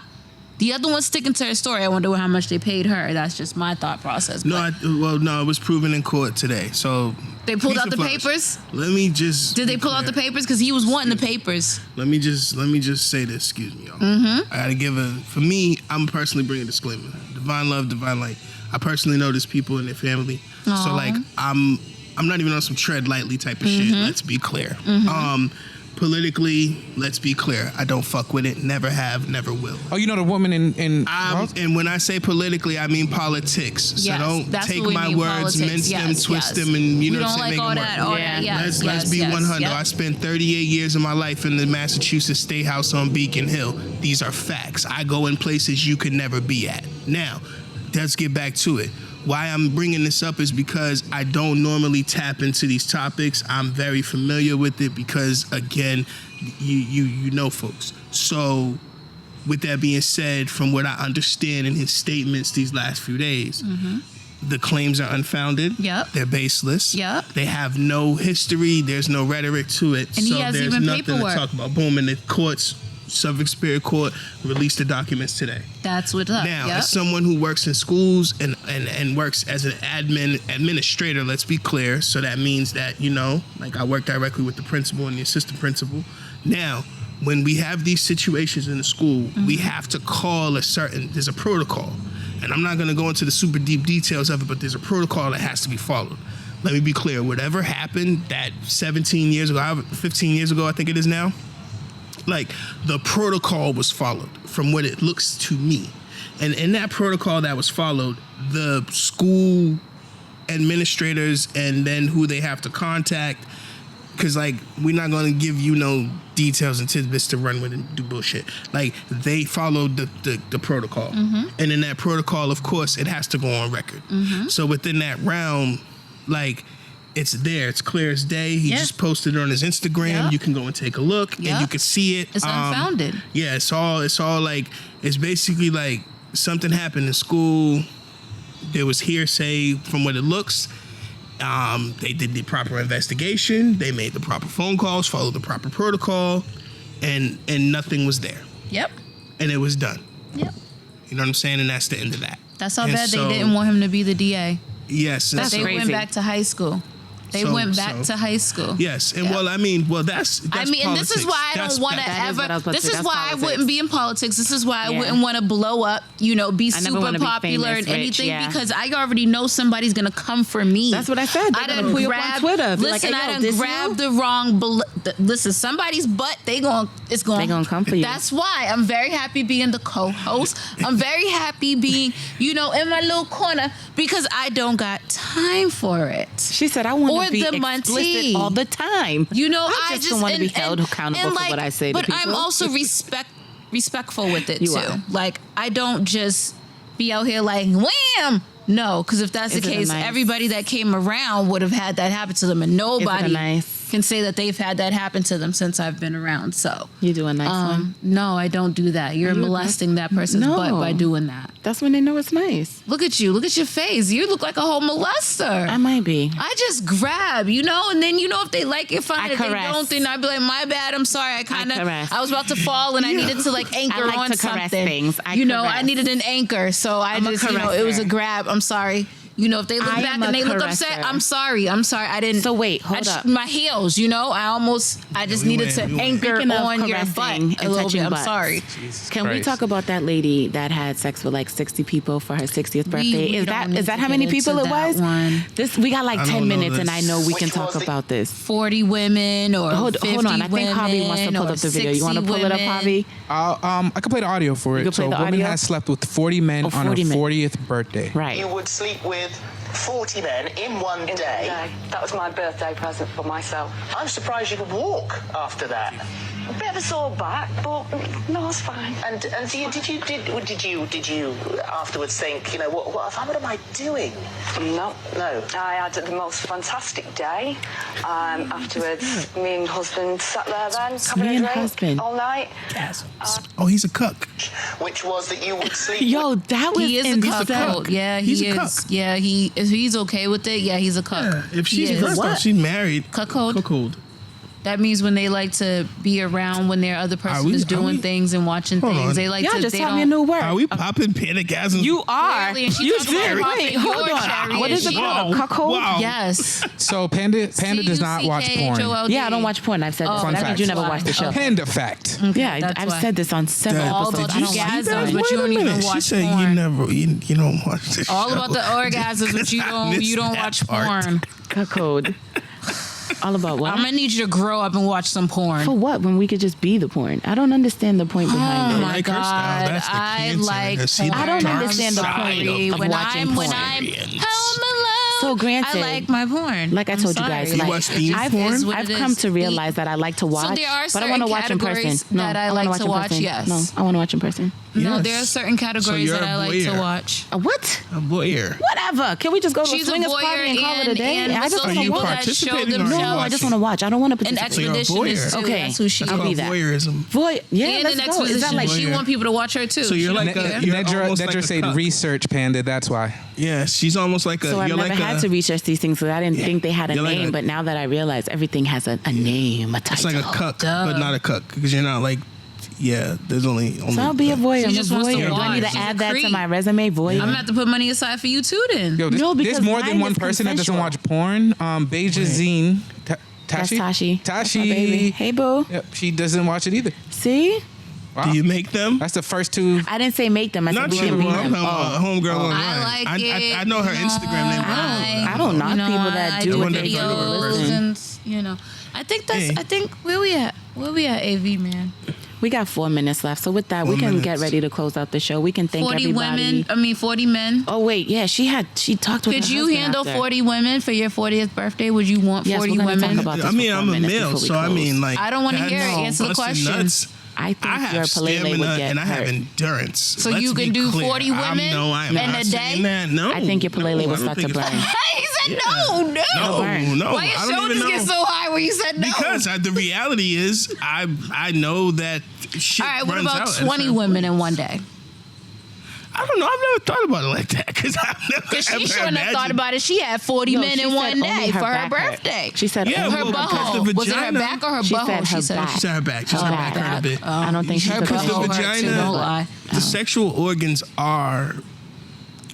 Speaker 2: The other one's sticking to her story. I wonder how much they paid her. That's just my thought process.
Speaker 3: No,
Speaker 2: But
Speaker 3: it was proven in court today. So
Speaker 2: they pulled
Speaker 3: peace
Speaker 2: out the
Speaker 3: and flowers.
Speaker 2: papers.
Speaker 3: Let me just.
Speaker 2: Did they
Speaker 3: be
Speaker 2: pull out the
Speaker 3: clear.
Speaker 2: papers? Because he was wanting the papers.
Speaker 3: Let me just say this. Excuse me, y'all. I gotta give for me, I'm personally bringing a disclaimer. Divine love, divine light. I personally know there's people in their family. So
Speaker 2: Aw.
Speaker 3: like I'm not even on some tread lightly type of shit. Let's be clear. Politically, let's be clear. I don't fuck with it. Never have, never will.
Speaker 4: Oh, you know the woman in
Speaker 3: And when I say politically, I mean politics. So
Speaker 2: Yes,
Speaker 3: don't
Speaker 2: that's
Speaker 3: take
Speaker 2: what we
Speaker 3: my
Speaker 2: mean,
Speaker 3: words,
Speaker 2: politics.
Speaker 3: mince them,
Speaker 2: Yes,
Speaker 3: twist
Speaker 2: yes.
Speaker 3: them, and you
Speaker 2: We
Speaker 3: know what
Speaker 2: don't
Speaker 3: I'm saying,
Speaker 2: like
Speaker 3: make
Speaker 2: all
Speaker 3: them
Speaker 2: that.
Speaker 3: work.
Speaker 2: All that. Yes,
Speaker 3: Let's be
Speaker 2: yes,
Speaker 3: 100.
Speaker 2: yep.
Speaker 3: I spent 38 years of my life in the Massachusetts State House on Beacon Hill. These are facts. I go in places you could never be at. Now, let's get back to it. Why I'm bringing this up is because I don't normally tap into these topics. I'm very familiar with it because, again, you know folks. So, with that being said, from what I understand in his statements these last few days, the claims are unfounded.
Speaker 2: Yep.
Speaker 3: They're baseless.
Speaker 2: Yep.
Speaker 3: They have no history. There's no rhetoric to it.
Speaker 2: And he
Speaker 3: so
Speaker 2: has
Speaker 3: there's
Speaker 2: even
Speaker 3: nothing
Speaker 2: paperwork.
Speaker 3: to talk about. Boom, and the courts, Suffolk Superior Court released the documents today.
Speaker 2: That's what's up.
Speaker 3: Now,
Speaker 2: Yep.
Speaker 3: as someone who works in schools and works as an administrator, let's be clear. So that means that, like I work directly with the principal and the assistant principal. Now, when we have these situations in the school, we have to call there's a protocol. And I'm not going to go into the super deep details of it, but there's a protocol that has to be followed. Let me be clear. Whatever happened that 15 years ago, I think it is now, like the protocol was followed from what it looks to me. And in that protocol that was followed, the school administrators and then who they have to contact, because like we're not going to give you no details and tidbits to run with and do bullshit. Like they followed the protocol. And in that protocol, of course, it has to go on record. So within that realm, like it's there. It's clear as day. He just posted it on his Instagram.
Speaker 2: Yep.
Speaker 3: You can go and take a look and you can see it.
Speaker 2: It's unfounded.
Speaker 3: Yeah, it's all like, it's basically like something happened in school. There was hearsay from what it looks. They did the proper investigation. They made the proper phone calls, followed the proper protocol, and nothing was there.
Speaker 2: Yep.
Speaker 3: And it was done.
Speaker 2: Yep.
Speaker 3: You know what I'm saying? And that's the end of that.
Speaker 2: That's how
Speaker 3: And
Speaker 2: bad
Speaker 3: so-
Speaker 2: they didn't want him to be the DA.
Speaker 3: Yes. and
Speaker 1: That's
Speaker 3: so-
Speaker 2: They went
Speaker 1: crazy.
Speaker 2: back to high school. They
Speaker 3: So-
Speaker 2: went back
Speaker 3: so-
Speaker 2: to high school.
Speaker 3: Yes, and
Speaker 2: Yeah.
Speaker 3: well, I mean, that's
Speaker 2: I mean, and this is
Speaker 3: politics.
Speaker 2: why I
Speaker 3: That's-
Speaker 2: don't want to
Speaker 3: that-
Speaker 1: That is what I was
Speaker 2: ever.
Speaker 1: about to
Speaker 2: This
Speaker 1: say.
Speaker 2: is
Speaker 1: That's
Speaker 2: why I
Speaker 1: politics.
Speaker 2: wouldn't be in politics. This is why I
Speaker 1: Yeah.
Speaker 2: wouldn't want to blow up. You know, be
Speaker 1: I never
Speaker 2: super
Speaker 1: wanna be
Speaker 2: popular
Speaker 1: famous,
Speaker 2: and
Speaker 1: rich,
Speaker 2: anything
Speaker 1: yeah.
Speaker 2: because I already know somebody's gonna come for me.
Speaker 1: That's what I said. They're
Speaker 2: I
Speaker 1: gonna
Speaker 2: done
Speaker 1: pull you up on
Speaker 2: grabbed.
Speaker 1: Twitter. Be like,
Speaker 2: Listen,
Speaker 1: "Hey, yo,
Speaker 2: I done
Speaker 1: this you?"
Speaker 2: grabbed the wrong. Listen, somebody's butt. They gonna
Speaker 1: come for you.
Speaker 2: That's why I'm very happy being the co-host. I'm very happy being in my little corner because I don't got time for it.
Speaker 1: She said, I want
Speaker 2: Or
Speaker 1: to be
Speaker 2: the
Speaker 1: explicit
Speaker 2: Montee.
Speaker 1: all the time.
Speaker 2: I
Speaker 1: just don't want to be held accountable for what I say to
Speaker 2: but
Speaker 1: people.
Speaker 2: I'm also respectful with it
Speaker 1: You
Speaker 2: too.
Speaker 1: are.
Speaker 2: Like I don't just be out here like wham. No, because if that's the
Speaker 1: Isn't it
Speaker 2: case,
Speaker 1: nice?
Speaker 2: everybody that came around would have had that happen to them, and nobody
Speaker 1: nice?
Speaker 2: can say that they've had that happen to them since I've been around. So
Speaker 1: You do a nice one.
Speaker 2: no, I don't do that. You're
Speaker 1: you
Speaker 2: molesting that person's
Speaker 1: No.
Speaker 2: butt by doing that.
Speaker 1: That's when they know it's nice.
Speaker 2: Look at you. Look at your face. You look like a whole molester.
Speaker 1: I might be.
Speaker 2: I just grab, and then if they like it, fine.
Speaker 1: I
Speaker 2: If they
Speaker 1: caress.
Speaker 2: don't, then I'd be like, my bad. I'm sorry. I
Speaker 1: caress.
Speaker 2: was about to fall and I needed to anchor
Speaker 1: I like
Speaker 2: on
Speaker 1: to caress
Speaker 2: something.
Speaker 1: things. I
Speaker 2: I
Speaker 1: caress.
Speaker 2: needed an anchor, so
Speaker 1: I'm a
Speaker 2: it was a
Speaker 1: caresser.
Speaker 2: grab. I'm sorry. If they look
Speaker 1: I
Speaker 2: back
Speaker 1: am
Speaker 2: and
Speaker 1: a
Speaker 2: they look
Speaker 1: caresser.
Speaker 2: upset, I'm sorry. I didn't.
Speaker 1: So wait, hold up.
Speaker 2: My heels, I just
Speaker 3: we
Speaker 2: needed
Speaker 3: went-
Speaker 2: to
Speaker 3: we went.
Speaker 2: anchor
Speaker 1: Speaking of
Speaker 2: on your butt
Speaker 1: caressing
Speaker 2: a
Speaker 1: and
Speaker 2: little
Speaker 1: touching
Speaker 2: bit. I'm
Speaker 1: butts.
Speaker 2: sorry.
Speaker 1: Can we
Speaker 4: Christ.
Speaker 1: talk about that lady that had sex with like 60 people for her 60th birthday?
Speaker 2: we
Speaker 1: Is
Speaker 2: don't
Speaker 1: that
Speaker 2: need
Speaker 1: is that
Speaker 2: to
Speaker 1: how
Speaker 2: get
Speaker 1: many
Speaker 2: into
Speaker 1: people it
Speaker 2: that
Speaker 1: was?
Speaker 2: one.
Speaker 1: We got like
Speaker 3: I
Speaker 1: 10
Speaker 3: don't know
Speaker 1: minutes, and
Speaker 3: this.
Speaker 1: I know we
Speaker 5: Which
Speaker 1: can talk
Speaker 5: was the-
Speaker 1: about this.
Speaker 2: 40 women or
Speaker 1: Hold
Speaker 2: 50
Speaker 1: on, I think Harvey wants to
Speaker 2: women
Speaker 1: pull
Speaker 2: or
Speaker 1: up the video. You want to
Speaker 2: 60
Speaker 1: pull it up,
Speaker 2: women.
Speaker 1: Harvey?
Speaker 4: I could play the audio for
Speaker 1: You
Speaker 4: it.
Speaker 1: could play
Speaker 4: So,
Speaker 1: the
Speaker 4: a woman
Speaker 1: audio?
Speaker 4: has slept with 40 men on her
Speaker 1: 40 men.
Speaker 4: 40th birthday.
Speaker 1: Right.
Speaker 5: You would sleep with 40 men in one day.
Speaker 6: That was my birthday present for myself.
Speaker 5: I'm surprised you could walk after that.
Speaker 6: A bit of a sore back, but no, it's fine.
Speaker 5: And did you afterwards think, what am I doing?
Speaker 6: No.
Speaker 5: No.
Speaker 6: I had the most fantastic day. Afterwards, me and husband sat there then, having
Speaker 1: Me
Speaker 6: a
Speaker 1: and
Speaker 6: drink
Speaker 1: husband.
Speaker 6: all night.
Speaker 3: Oh, he's a cuck.
Speaker 5: Which was that you would sleep
Speaker 1: Yo,
Speaker 5: with.
Speaker 1: that was
Speaker 2: He is a
Speaker 1: insane.
Speaker 2: cuckold. Yeah,
Speaker 3: He's
Speaker 2: he
Speaker 3: a
Speaker 2: is.
Speaker 3: cuck.
Speaker 2: Yeah, if he's okay with it, yeah, he's a cuck.
Speaker 3: Yeah, if she's
Speaker 2: He is.
Speaker 3: first off, she's married.
Speaker 2: Cuckold?
Speaker 3: Cuckold.
Speaker 2: That means when they like to be around when their other person
Speaker 3: we-
Speaker 2: is
Speaker 3: are
Speaker 2: doing
Speaker 3: we-
Speaker 2: things and watching
Speaker 3: Hold
Speaker 2: things.
Speaker 3: on.
Speaker 2: They like
Speaker 1: Y'all
Speaker 2: to.
Speaker 1: just
Speaker 2: they
Speaker 1: taught me a
Speaker 2: don't.
Speaker 1: new word.
Speaker 3: Are we popping pentagasms?
Speaker 1: You are.
Speaker 2: Clearly, and she
Speaker 1: You
Speaker 2: talks about
Speaker 1: did.
Speaker 2: popping
Speaker 1: Wait,
Speaker 2: your
Speaker 1: hold on.
Speaker 2: cherry
Speaker 1: What
Speaker 2: and
Speaker 1: is it
Speaker 2: she-
Speaker 1: called?
Speaker 3: Wow.
Speaker 1: Cuckold?
Speaker 3: Wow.
Speaker 2: Yes.
Speaker 4: So Panda does not watch porn.
Speaker 2: CUCKHOLD.
Speaker 1: Yeah, I don't watch porn. I've said this.
Speaker 2: Oh,
Speaker 1: That
Speaker 4: Fun
Speaker 1: means you
Speaker 4: fact.
Speaker 1: never watched the show.
Speaker 4: Panda fact.
Speaker 1: Yeah,
Speaker 2: That's
Speaker 1: I've
Speaker 2: why.
Speaker 1: said this on several
Speaker 3: Dad,
Speaker 2: All
Speaker 1: episodes.
Speaker 2: about
Speaker 1: I
Speaker 2: the
Speaker 1: don't watch
Speaker 2: orgasms,
Speaker 1: porn.
Speaker 2: but you don't even
Speaker 3: She
Speaker 2: watch
Speaker 3: said
Speaker 2: porn.
Speaker 3: you don't watch the show.
Speaker 2: All about the orgasms, but you
Speaker 3: I missed
Speaker 2: don't
Speaker 3: that
Speaker 2: watch
Speaker 3: part.
Speaker 2: porn.
Speaker 1: Cuckold. All about what?
Speaker 2: I'm gonna need you to grow up and watch some porn.
Speaker 1: For what? When we could just be the porn. I don't understand the point behind
Speaker 2: Oh
Speaker 1: it.
Speaker 2: my
Speaker 3: like her style.
Speaker 2: God,
Speaker 3: That's the
Speaker 2: I
Speaker 3: cancer.
Speaker 2: like
Speaker 3: See the
Speaker 2: porn.
Speaker 1: I don't
Speaker 3: dark
Speaker 1: understand the
Speaker 3: side
Speaker 1: point of
Speaker 2: when
Speaker 1: watching
Speaker 2: I'm
Speaker 1: porn.
Speaker 2: home alone.
Speaker 1: So granted,
Speaker 2: I like my porn.
Speaker 1: Like I
Speaker 2: I'm
Speaker 1: told you
Speaker 2: sorry.
Speaker 1: guys,
Speaker 3: You
Speaker 1: like,
Speaker 3: watch themed
Speaker 1: I've,
Speaker 3: porn?
Speaker 2: what
Speaker 1: I've
Speaker 2: it
Speaker 1: come
Speaker 2: is.
Speaker 1: to realize that I like to watch,
Speaker 2: there are
Speaker 1: but I want to
Speaker 2: certain
Speaker 1: watch in person.
Speaker 2: categories
Speaker 1: No,
Speaker 2: that I
Speaker 1: wanna
Speaker 2: like to
Speaker 1: in
Speaker 2: watch,
Speaker 1: person.
Speaker 2: yes.
Speaker 1: No, I want to watch in person.
Speaker 2: No,
Speaker 3: Yes.
Speaker 2: there are certain
Speaker 3: So
Speaker 2: categories
Speaker 3: you're
Speaker 2: that
Speaker 3: a
Speaker 2: I like to
Speaker 3: voyeur.
Speaker 2: watch.
Speaker 1: A what?
Speaker 3: A voyeur.
Speaker 1: Whatever. Can we just go to
Speaker 2: She's
Speaker 1: a
Speaker 2: a
Speaker 1: swingers
Speaker 2: voyeur
Speaker 1: party and call it a day?
Speaker 2: and
Speaker 1: I just
Speaker 2: so
Speaker 1: want
Speaker 3: Are
Speaker 1: to
Speaker 3: you
Speaker 1: watch.
Speaker 2: that show
Speaker 3: participating or
Speaker 1: No,
Speaker 2: themselves.
Speaker 1: I just want to watch. I don't want to
Speaker 2: An
Speaker 1: participate.
Speaker 3: you're a
Speaker 2: expeditionist
Speaker 3: voyeur.
Speaker 2: too.
Speaker 1: Okay.
Speaker 2: That's who she
Speaker 1: I'll
Speaker 3: That's
Speaker 1: be
Speaker 2: is.
Speaker 1: that.
Speaker 3: called voyeurism.
Speaker 1: Voy, yeah,
Speaker 2: And
Speaker 1: let's
Speaker 2: an
Speaker 1: go. Is that
Speaker 2: expedition.
Speaker 1: like
Speaker 2: She
Speaker 3: Voyeur.
Speaker 2: want people to watch her too.
Speaker 3: So you're
Speaker 2: She
Speaker 3: like
Speaker 2: don't
Speaker 3: a-
Speaker 2: care.
Speaker 3: you're
Speaker 4: Nedra
Speaker 3: almost like a
Speaker 4: said
Speaker 3: cuck.
Speaker 4: research, Panda. That's why.
Speaker 3: Yeah, she's almost like a.
Speaker 1: So I've
Speaker 3: you're
Speaker 1: never
Speaker 3: like
Speaker 1: had
Speaker 3: a,
Speaker 1: to research these things, so I didn't think they had a
Speaker 3: You're like
Speaker 1: name.
Speaker 3: a-
Speaker 1: But now that I realize everything has a name, a
Speaker 3: It's
Speaker 1: title.
Speaker 3: like a cuck,
Speaker 2: Duh.
Speaker 3: but not a cuck because you're not like. Yeah, there's only.
Speaker 1: So I'll be a voyeur.
Speaker 2: She
Speaker 1: I'm a
Speaker 2: just wants to
Speaker 1: voyeur. Do I need
Speaker 2: watch.
Speaker 1: to
Speaker 2: She's
Speaker 1: add
Speaker 2: a
Speaker 1: that to
Speaker 2: creep.
Speaker 1: my resume? Voyeur.
Speaker 2: I'm gonna have to put money aside for you too then.
Speaker 4: Yo,
Speaker 1: No,
Speaker 4: there's
Speaker 1: because
Speaker 4: more than
Speaker 1: mine
Speaker 4: one
Speaker 1: is
Speaker 4: person that doesn't
Speaker 1: consensual.
Speaker 4: watch porn. Bejazine.
Speaker 1: That's
Speaker 4: Tashi.
Speaker 1: Tashi. That's my baby.
Speaker 4: Tashi.
Speaker 1: Hey, boo.
Speaker 4: Yep, she doesn't watch it either.
Speaker 1: See?
Speaker 4: Wow.
Speaker 3: Do you make them?
Speaker 4: That's the first two.
Speaker 1: I didn't say make them. I said
Speaker 3: Not
Speaker 1: we
Speaker 3: you.
Speaker 1: can
Speaker 3: I'm
Speaker 1: be
Speaker 3: talking
Speaker 1: them.
Speaker 3: about homegirl online.
Speaker 2: I like it.
Speaker 3: I know her Instagram name.
Speaker 1: I don't knock people that
Speaker 2: I
Speaker 1: do
Speaker 3: what
Speaker 2: do
Speaker 3: they do.
Speaker 2: videos and I think that's.
Speaker 3: Hey.
Speaker 2: I think where we at? Where we at? AV man.
Speaker 1: We got 4 minutes left. So with that,
Speaker 3: 4
Speaker 1: we can get
Speaker 3: minutes.
Speaker 1: ready to close out the show. We can thank
Speaker 2: 40
Speaker 1: everybody.
Speaker 2: women. I mean 40 men.
Speaker 1: Oh, wait. Yeah, she talked with
Speaker 2: Could
Speaker 1: her
Speaker 2: you
Speaker 1: husband
Speaker 2: handle
Speaker 1: after.
Speaker 2: 40 women for your 40th birthday? Would you want
Speaker 1: Yes,
Speaker 2: 40
Speaker 1: we're gonna
Speaker 2: women?
Speaker 1: talk about this
Speaker 3: I mean,
Speaker 1: for 4
Speaker 3: I'm a
Speaker 1: minutes
Speaker 3: male,
Speaker 1: before we
Speaker 3: so I
Speaker 1: close.
Speaker 3: mean, like.
Speaker 2: I don't wanna
Speaker 3: that's
Speaker 2: hear it. Answer the
Speaker 3: busting
Speaker 2: question.
Speaker 3: nuts.
Speaker 1: I think
Speaker 3: I
Speaker 1: your
Speaker 3: have
Speaker 1: Palele would
Speaker 3: stamina
Speaker 1: get
Speaker 3: and I have
Speaker 1: hurt.
Speaker 3: endurance.
Speaker 2: So
Speaker 3: Let's
Speaker 2: you
Speaker 3: be
Speaker 2: can do
Speaker 3: clear.
Speaker 2: 40 women
Speaker 3: No, I am
Speaker 2: in
Speaker 3: not
Speaker 2: a
Speaker 3: saying
Speaker 2: day?
Speaker 3: that. No,
Speaker 1: I think your Palele
Speaker 3: no,
Speaker 1: will
Speaker 3: I don't
Speaker 1: start to
Speaker 3: think it's-
Speaker 1: burn.
Speaker 2: He said no.
Speaker 3: No,
Speaker 2: Why your
Speaker 3: I don't
Speaker 2: shoulders
Speaker 3: even know.
Speaker 2: get so high when you said no?
Speaker 3: Because the reality is, I know that shit
Speaker 2: All right, what
Speaker 3: runs
Speaker 2: about
Speaker 3: out at
Speaker 2: 20
Speaker 3: certain
Speaker 2: women in
Speaker 3: points.
Speaker 2: one day?
Speaker 3: I don't know. I've never thought about it like that because I've never.
Speaker 2: Because she
Speaker 3: ever
Speaker 2: shouldn't have thought
Speaker 3: imagined-
Speaker 2: about it. She had 40
Speaker 1: No,
Speaker 2: men
Speaker 1: she
Speaker 2: in
Speaker 1: said
Speaker 2: one
Speaker 1: only
Speaker 2: day for her
Speaker 1: back hurt.
Speaker 2: birthday.
Speaker 1: She said
Speaker 3: Yeah,
Speaker 1: only
Speaker 2: Her
Speaker 3: well,
Speaker 1: back
Speaker 3: because
Speaker 2: butthole.
Speaker 3: the
Speaker 2: Was it her
Speaker 3: vagina-
Speaker 2: back or her
Speaker 1: She
Speaker 2: butthole?
Speaker 1: said her
Speaker 2: She said.
Speaker 1: back.
Speaker 3: She said her back. She said her back hurt a bit.
Speaker 1: I don't think she
Speaker 2: Her
Speaker 1: took
Speaker 3: Because the
Speaker 2: butthole hurt too,
Speaker 3: vagina-
Speaker 2: don't lie.
Speaker 3: The sexual organs are.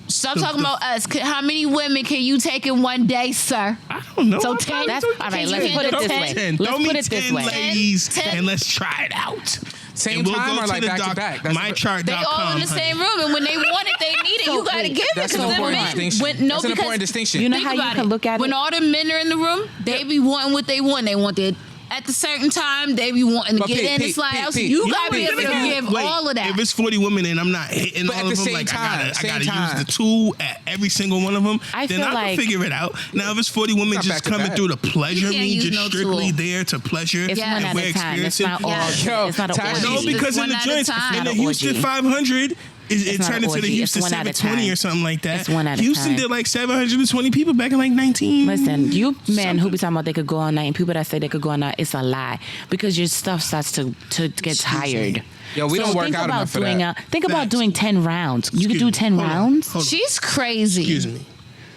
Speaker 2: Stop talking about us. How many women can you take in one day, sir?
Speaker 3: I don't know.
Speaker 2: So
Speaker 3: I
Speaker 2: 10?
Speaker 3: probably
Speaker 1: That's
Speaker 3: took
Speaker 1: all right.
Speaker 2: Can
Speaker 1: Let's
Speaker 2: you
Speaker 1: put it
Speaker 2: handle
Speaker 1: this
Speaker 2: 10?
Speaker 1: way.
Speaker 3: 10.
Speaker 1: Let's
Speaker 3: Throw me
Speaker 1: put it this
Speaker 3: 10
Speaker 1: way.
Speaker 3: ladies,
Speaker 2: 10.
Speaker 3: and let's try it out.
Speaker 4: Same
Speaker 3: And we'll
Speaker 4: time
Speaker 3: go
Speaker 4: or
Speaker 3: to
Speaker 4: like
Speaker 3: the
Speaker 4: back to
Speaker 3: doc-
Speaker 4: back? That's
Speaker 3: mychart.com.
Speaker 2: They all in the same room, and when they want it, they need it.
Speaker 1: So
Speaker 2: You gotta
Speaker 1: wait,
Speaker 2: give it.
Speaker 4: That's an
Speaker 2: Because
Speaker 4: important distinction. That's an important distinction.
Speaker 1: You know
Speaker 2: Think
Speaker 1: how you
Speaker 2: about
Speaker 1: can
Speaker 2: it.
Speaker 1: look at
Speaker 2: when
Speaker 1: it?
Speaker 2: all the men are in the room, they be wanting what they want. They want it at the certain time. They be wanting to
Speaker 4: But
Speaker 2: get
Speaker 4: Pete,
Speaker 2: in and
Speaker 4: Pete,
Speaker 2: slide
Speaker 4: Pete,
Speaker 2: out. So
Speaker 4: Pete,
Speaker 2: you
Speaker 4: you
Speaker 2: gotta be able to give
Speaker 3: Wait,
Speaker 2: all of that.
Speaker 3: If it's 40 women and I'm not hitting
Speaker 4: But
Speaker 3: all
Speaker 4: at
Speaker 3: of
Speaker 4: the
Speaker 3: them,
Speaker 4: same
Speaker 3: like
Speaker 4: time,
Speaker 3: I
Speaker 4: same
Speaker 3: gotta
Speaker 4: time.
Speaker 3: use the tool at every single one of them,
Speaker 1: I
Speaker 3: then
Speaker 1: feel
Speaker 3: I
Speaker 1: like-
Speaker 3: can figure it out. Now, if it's 40 women
Speaker 4: Not
Speaker 3: just
Speaker 4: back to
Speaker 3: coming
Speaker 4: back.
Speaker 3: through to pleasure
Speaker 2: You can't
Speaker 3: me,
Speaker 2: use
Speaker 3: just
Speaker 2: no
Speaker 3: strictly
Speaker 2: tool.
Speaker 3: there to pleasure,
Speaker 1: It's
Speaker 2: Yeah.
Speaker 1: one at
Speaker 3: we're
Speaker 1: a time. It's not all.
Speaker 3: experiencing.
Speaker 2: Yeah.
Speaker 1: It's not an
Speaker 4: Yo,
Speaker 1: orgy.
Speaker 3: No, because in
Speaker 2: one
Speaker 3: the
Speaker 2: at a
Speaker 3: joints,
Speaker 2: time.
Speaker 3: in the
Speaker 1: Not an
Speaker 3: Houston
Speaker 1: orgy.
Speaker 3: 500, it
Speaker 1: not
Speaker 3: turned
Speaker 1: an
Speaker 3: into the
Speaker 1: orgy.
Speaker 3: Houston
Speaker 1: It's one at a
Speaker 3: 720 or
Speaker 1: time.
Speaker 3: something like that.
Speaker 1: It's one at a
Speaker 3: Houston
Speaker 1: time.
Speaker 3: did like 720 people back in like 19.
Speaker 1: Listen, you men who be talking about they could go all night and people that say they could go all night, it's a lie because your stuff starts to get tired.
Speaker 4: Yo, we don't work
Speaker 1: think
Speaker 4: out
Speaker 1: about
Speaker 4: enough for
Speaker 1: doing
Speaker 4: that.
Speaker 1: think about
Speaker 3: Facts.
Speaker 1: doing 10 rounds. You could do 10 rounds.
Speaker 3: Hold on.
Speaker 2: She's crazy.
Speaker 3: Excuse me.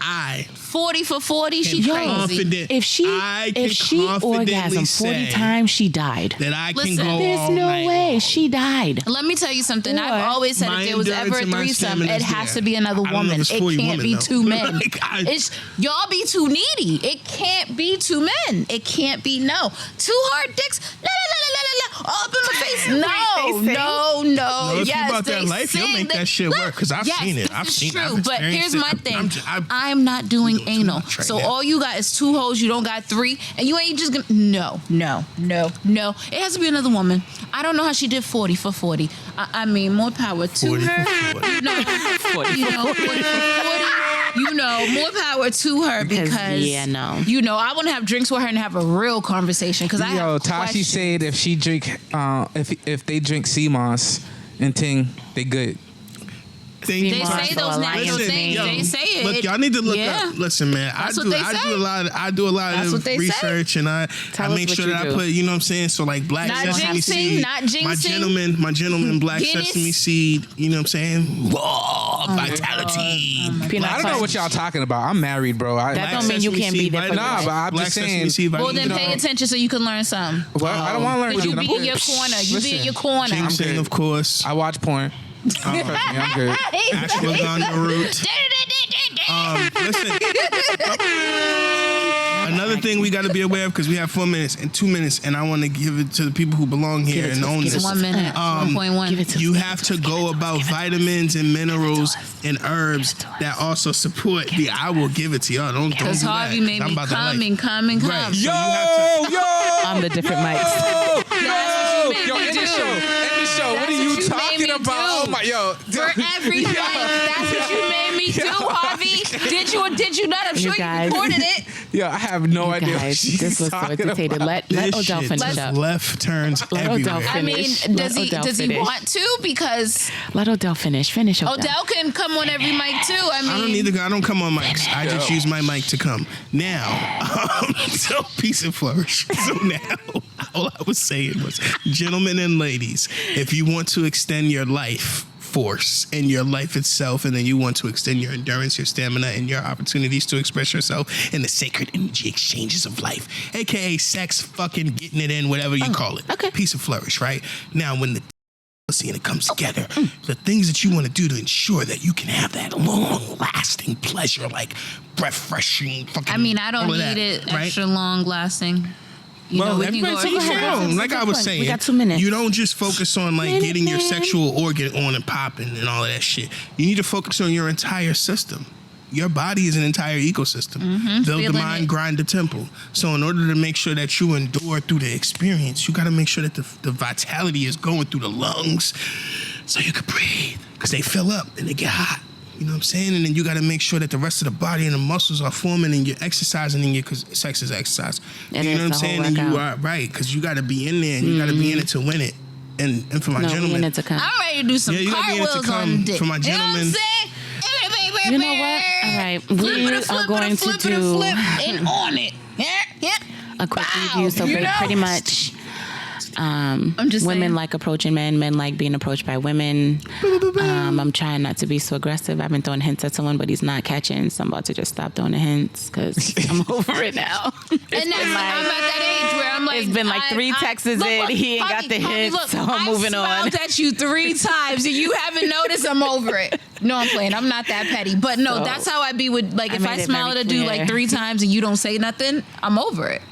Speaker 3: I
Speaker 2: 40 for 40. She
Speaker 3: Yo,
Speaker 2: crazy.
Speaker 3: confident.
Speaker 1: If she
Speaker 3: I can confidently
Speaker 1: orgasmed 40
Speaker 3: say
Speaker 1: times, she died.
Speaker 3: that I can
Speaker 2: Listen,
Speaker 3: go
Speaker 1: There's
Speaker 3: all
Speaker 1: no
Speaker 3: night
Speaker 1: way
Speaker 3: long.
Speaker 1: she died.
Speaker 2: Let me tell you something.
Speaker 1: Or
Speaker 2: I've always said
Speaker 3: my
Speaker 2: if there was
Speaker 3: endurance
Speaker 2: ever a
Speaker 3: and my
Speaker 2: threesome,
Speaker 3: stamina's
Speaker 2: it has
Speaker 3: there.
Speaker 2: to be another
Speaker 3: I don't know if
Speaker 2: woman.
Speaker 3: it's
Speaker 2: It
Speaker 3: 40
Speaker 2: can't
Speaker 3: women,
Speaker 2: be
Speaker 3: though.
Speaker 2: two men.
Speaker 3: Like,
Speaker 2: It's y'all be too needy. It can't be two men. It can't be no. Two hard dicks. La la la la la la. All up in my face. No,
Speaker 1: They
Speaker 2: no, no.
Speaker 3: No, if you
Speaker 2: yes,
Speaker 3: about that
Speaker 2: they
Speaker 3: life, you'll
Speaker 2: sing
Speaker 3: make
Speaker 2: the-
Speaker 3: that shit work, 'cause I've
Speaker 2: Yes,
Speaker 3: seen it.
Speaker 2: this
Speaker 3: I've
Speaker 2: is
Speaker 3: seen it.
Speaker 2: true.
Speaker 3: I've
Speaker 2: But here's
Speaker 3: experienced
Speaker 2: my
Speaker 3: it.
Speaker 2: thing.
Speaker 3: I'm
Speaker 2: I'm not doing
Speaker 3: doing too
Speaker 2: anal.
Speaker 3: much right
Speaker 2: So
Speaker 3: now.
Speaker 2: all you got is two hoes. You don't got three, and you ain't just gonna. No. It has to be another woman. I don't know how she did 40 for 40. I mean, more power to
Speaker 3: 40 for
Speaker 2: her.
Speaker 3: 40.
Speaker 2: You know, 40 for 40. You know, more power to her because
Speaker 1: yeah, no.
Speaker 2: You know, I want to have drinks with her and have a real conversation because I
Speaker 4: Yo,
Speaker 2: have
Speaker 4: Tashi
Speaker 2: questions.
Speaker 4: said if she drink, if they drink sea moss and ting, they good.
Speaker 3: They
Speaker 2: They say those natural
Speaker 3: Listen,
Speaker 2: things.
Speaker 3: yo,
Speaker 2: They say it.
Speaker 3: Look, y'all need to look
Speaker 2: Yeah.
Speaker 3: up. Listen, man,
Speaker 2: That's
Speaker 3: I
Speaker 2: what they say.
Speaker 3: do a lot
Speaker 2: That's what
Speaker 3: of
Speaker 2: they say.
Speaker 3: research, and I
Speaker 1: Tell us
Speaker 3: make
Speaker 1: what
Speaker 3: sure
Speaker 1: you
Speaker 3: that I
Speaker 1: do.
Speaker 3: put, you know what I'm saying. So like black
Speaker 2: Not
Speaker 3: sesame
Speaker 2: jinxing,
Speaker 3: seed,
Speaker 2: not jinxing.
Speaker 3: my gentleman, black
Speaker 2: Guinness.
Speaker 3: sesame seed. You know what I'm saying? Raw vitality.
Speaker 1: Peanut
Speaker 4: I don't know
Speaker 1: butter.
Speaker 4: what y'all talking about. I'm married, bro.
Speaker 1: That
Speaker 3: Black
Speaker 1: don't mean you
Speaker 3: sesame
Speaker 1: can't be
Speaker 3: seed
Speaker 1: there for
Speaker 3: vitamin-
Speaker 4: Nah, but I'm
Speaker 3: black
Speaker 4: just
Speaker 3: sesame
Speaker 4: saying-
Speaker 3: seed
Speaker 2: Well,
Speaker 3: vitamin-
Speaker 2: then pay attention so you can learn something.
Speaker 4: What? I don't want to learn.
Speaker 2: But you
Speaker 4: nothing.
Speaker 2: be
Speaker 4: I'm
Speaker 2: in your
Speaker 4: good.
Speaker 2: corner. You be in
Speaker 4: Listen,
Speaker 2: your corner.
Speaker 3: Ginseng,
Speaker 4: good.
Speaker 3: of course.
Speaker 4: I watch porn. I'm good.
Speaker 3: Ashwagandha root. Listen. Another thing we got to be aware of, because we have 4 minutes and 2 minutes, and I want to give it to the people who belong here
Speaker 1: it
Speaker 3: and
Speaker 1: to us,
Speaker 3: own
Speaker 1: give it
Speaker 3: this.
Speaker 1: to us.
Speaker 2: 1 minute. 1.1.
Speaker 1: Give it to
Speaker 3: You
Speaker 1: us.
Speaker 3: have to go about vitamins and minerals and herbs that also support the. I will give it to y'all. Don't
Speaker 2: Because
Speaker 3: do
Speaker 2: Harvey
Speaker 3: that.
Speaker 2: made
Speaker 3: I'm
Speaker 2: me
Speaker 3: about that
Speaker 2: come
Speaker 3: life.
Speaker 2: and come and come.
Speaker 3: Right. So
Speaker 4: Yo,
Speaker 3: you have to-
Speaker 4: yo.
Speaker 1: On the different mics.
Speaker 2: That's what you made
Speaker 4: Yo,
Speaker 2: me
Speaker 4: end
Speaker 2: do.
Speaker 4: the show. End the show. What
Speaker 2: That's
Speaker 4: are you
Speaker 2: what you
Speaker 4: talking
Speaker 2: made me
Speaker 4: about?
Speaker 2: do.
Speaker 4: Oh my, yo.
Speaker 2: For every
Speaker 4: Yo.
Speaker 2: life, that's what you made me do,
Speaker 4: Yo.
Speaker 2: Harvey. Did you or did you not? I'm
Speaker 1: You
Speaker 2: sure you
Speaker 1: guys-
Speaker 2: recorded it.
Speaker 4: Yo, I have no
Speaker 1: You
Speaker 4: idea.
Speaker 1: guys,
Speaker 4: what she's
Speaker 1: this was so
Speaker 4: talking
Speaker 1: entertaining.
Speaker 4: about.
Speaker 1: Let
Speaker 3: This
Speaker 1: Odell
Speaker 3: shit
Speaker 1: finish
Speaker 3: just
Speaker 1: up.
Speaker 3: left turns
Speaker 1: Let
Speaker 3: everywhere.
Speaker 1: Odell
Speaker 2: I mean,
Speaker 1: Finish.
Speaker 2: does
Speaker 1: Let
Speaker 2: he
Speaker 1: Odell
Speaker 2: does he
Speaker 1: finish.
Speaker 2: want to? Because
Speaker 1: Let Odell finish. Finish Odell.
Speaker 2: Odell can come on every mic too. I mean,
Speaker 3: I don't need to go. I don't come on mics. I just use my mic to come. Now, so peace and flourish. So now, all I was saying was, gentlemen and ladies, if you want to extend your life force and your life itself, and then you want to extend your endurance, your stamina, and your opportunities to express yourself in the sacred energy exchanges of life, aka sex, fucking getting it in, whatever you call it.
Speaker 1: okay.
Speaker 3: Peace and flourish, right? Now, when the and it comes together, the things that you want to do to ensure that you can have that long-lasting pleasure, like breath-freshening, fucking.
Speaker 2: I mean, I don't
Speaker 3: all of
Speaker 2: need
Speaker 3: that,
Speaker 2: it
Speaker 3: right?
Speaker 2: extra long lasting. You
Speaker 3: Well,
Speaker 2: know, we can
Speaker 3: everybody
Speaker 2: go
Speaker 3: take
Speaker 2: extra
Speaker 3: it
Speaker 2: long.
Speaker 3: own. Like I was
Speaker 1: We
Speaker 3: saying,
Speaker 1: got 2 minutes.
Speaker 3: You don't just focus on like
Speaker 1: Minute
Speaker 3: getting your
Speaker 1: Man.
Speaker 3: sexual organ on and popping and all of that shit. You need to focus on your entire system. Your body is an entire ecosystem. Build the
Speaker 2: Feeling
Speaker 3: mind,
Speaker 2: it.
Speaker 3: grind the temple. So in order to make sure that you endure through the experience, you got to make sure that the vitality is going through the lungs so you can breathe. Because they fill up and they get hot. You know what I'm saying? And then you got to make sure that the rest of the body and the muscles are forming and you're exercising in your, because sex is exercise.
Speaker 1: It
Speaker 3: You
Speaker 1: is
Speaker 3: know what I'm
Speaker 1: the whole
Speaker 3: saying? And you
Speaker 1: workout.
Speaker 3: are right, because you got to be in there and you got to be in it to win it. And for my
Speaker 1: No, we
Speaker 3: gentlemen,
Speaker 1: need to come.
Speaker 2: I'm ready to do some
Speaker 3: Yeah, you gotta be in it to
Speaker 2: cartwheels
Speaker 3: come
Speaker 2: on dick.
Speaker 3: for my
Speaker 2: You know what I'm
Speaker 3: gentlemen.
Speaker 2: saying?
Speaker 1: You know what? All right, we are going to do
Speaker 2: and on it. Yeah, yeah.
Speaker 1: a quick
Speaker 2: Wow,
Speaker 1: review. So
Speaker 2: you know?
Speaker 1: pretty much,
Speaker 2: I'm just
Speaker 1: women
Speaker 2: saying.
Speaker 1: like approaching men like being approached by women. I'm trying not to be so aggressive. I've been throwing hints at someone, but he's not catching, so I'm about to just stop throwing the hints because I'm over it now.
Speaker 2: And I'm at that age where I'm like,
Speaker 1: it's been like 3 texts in, he ain't got the hints, so I'm moving on.
Speaker 2: I've smiled at you 3 times and you haven't noticed. I'm over it. No, I'm playing. I'm not that petty, but no,
Speaker 1: So,
Speaker 2: that's how I be with, like, if
Speaker 1: made
Speaker 2: I
Speaker 1: it
Speaker 2: smile at
Speaker 1: very
Speaker 2: a dude
Speaker 1: clear.
Speaker 2: like 3 times and you don't say nothing, I'm over it.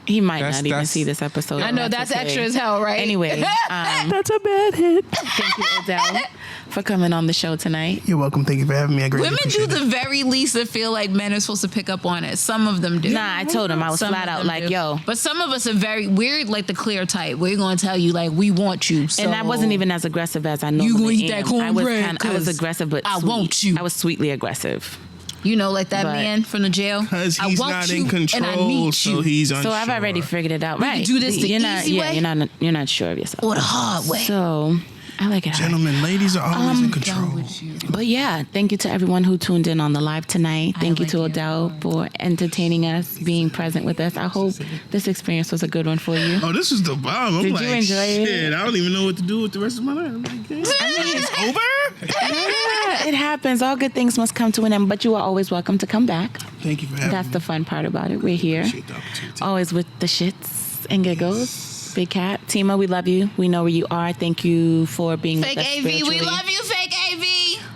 Speaker 1: He might
Speaker 4: That's-
Speaker 1: not even
Speaker 4: that's-
Speaker 1: see this episode.
Speaker 2: I know that's
Speaker 1: okay.
Speaker 2: extra as hell, right?
Speaker 1: Anyway, that's a bad hit. Thank you, Odell, for coming on the show tonight.
Speaker 3: You're welcome. Thank you for having me. I greatly
Speaker 2: Women do
Speaker 3: appreciate
Speaker 2: the
Speaker 3: it.
Speaker 2: very least that feel like men are supposed to pick up on it. Some of them do.
Speaker 1: Nah, I told him I was
Speaker 2: Some
Speaker 1: flat
Speaker 2: of
Speaker 1: out
Speaker 2: them
Speaker 1: like,
Speaker 2: do.
Speaker 1: yo.
Speaker 2: But some of us are we're like the clear type. We're going to tell you, like, we want you. So.
Speaker 1: And I wasn't even as aggressive as I normally
Speaker 2: You gonna eat
Speaker 1: am.
Speaker 2: that cornbread,
Speaker 1: I was
Speaker 2: 'cause
Speaker 1: aggressive, but
Speaker 2: I
Speaker 1: sweet.
Speaker 2: want you.
Speaker 1: I was sweetly aggressive.
Speaker 2: You know, like that
Speaker 1: But-
Speaker 2: man from the jail.
Speaker 3: Because
Speaker 2: I
Speaker 3: he's
Speaker 2: want
Speaker 3: not
Speaker 2: you,
Speaker 3: in
Speaker 2: and I
Speaker 3: control,
Speaker 2: need
Speaker 3: so
Speaker 2: you.
Speaker 3: he's unsure.
Speaker 1: So I've already figured it out.
Speaker 2: We
Speaker 1: Right?
Speaker 2: can do this the
Speaker 1: you're not,
Speaker 2: easy
Speaker 1: yeah,
Speaker 2: way?
Speaker 1: you're not sure of yourself.
Speaker 2: Or the hard way.
Speaker 1: So I like it. hard.
Speaker 3: Gentlemen, ladies are always in
Speaker 2: Done
Speaker 3: control.
Speaker 2: with you.
Speaker 1: But yeah, thank you to everyone who tuned in on the live tonight. Thank you
Speaker 2: like
Speaker 1: to
Speaker 2: you.
Speaker 1: Odell for entertaining us, being present with us. I hope this experience was a good one for you.
Speaker 3: Oh, this is the bomb. I'm
Speaker 1: Did
Speaker 3: like,
Speaker 1: you enjoy it?
Speaker 3: shit, I don't even know what to do with the rest of my life. I'm like, it's over?
Speaker 1: Yeah, it happens. All good things must come to an end, but you are always welcome to come back.
Speaker 3: Thank you for having
Speaker 1: That's
Speaker 3: me.
Speaker 1: the fun part about it. We're here.
Speaker 3: Appreciate the opportunity.
Speaker 1: Always with the shits and giggles. Big Cap. Tima, we love you. We know where you are. Thank you for being
Speaker 2: Fake
Speaker 1: with us
Speaker 2: AV, we
Speaker 1: spiritually.
Speaker 2: love you, fake AV.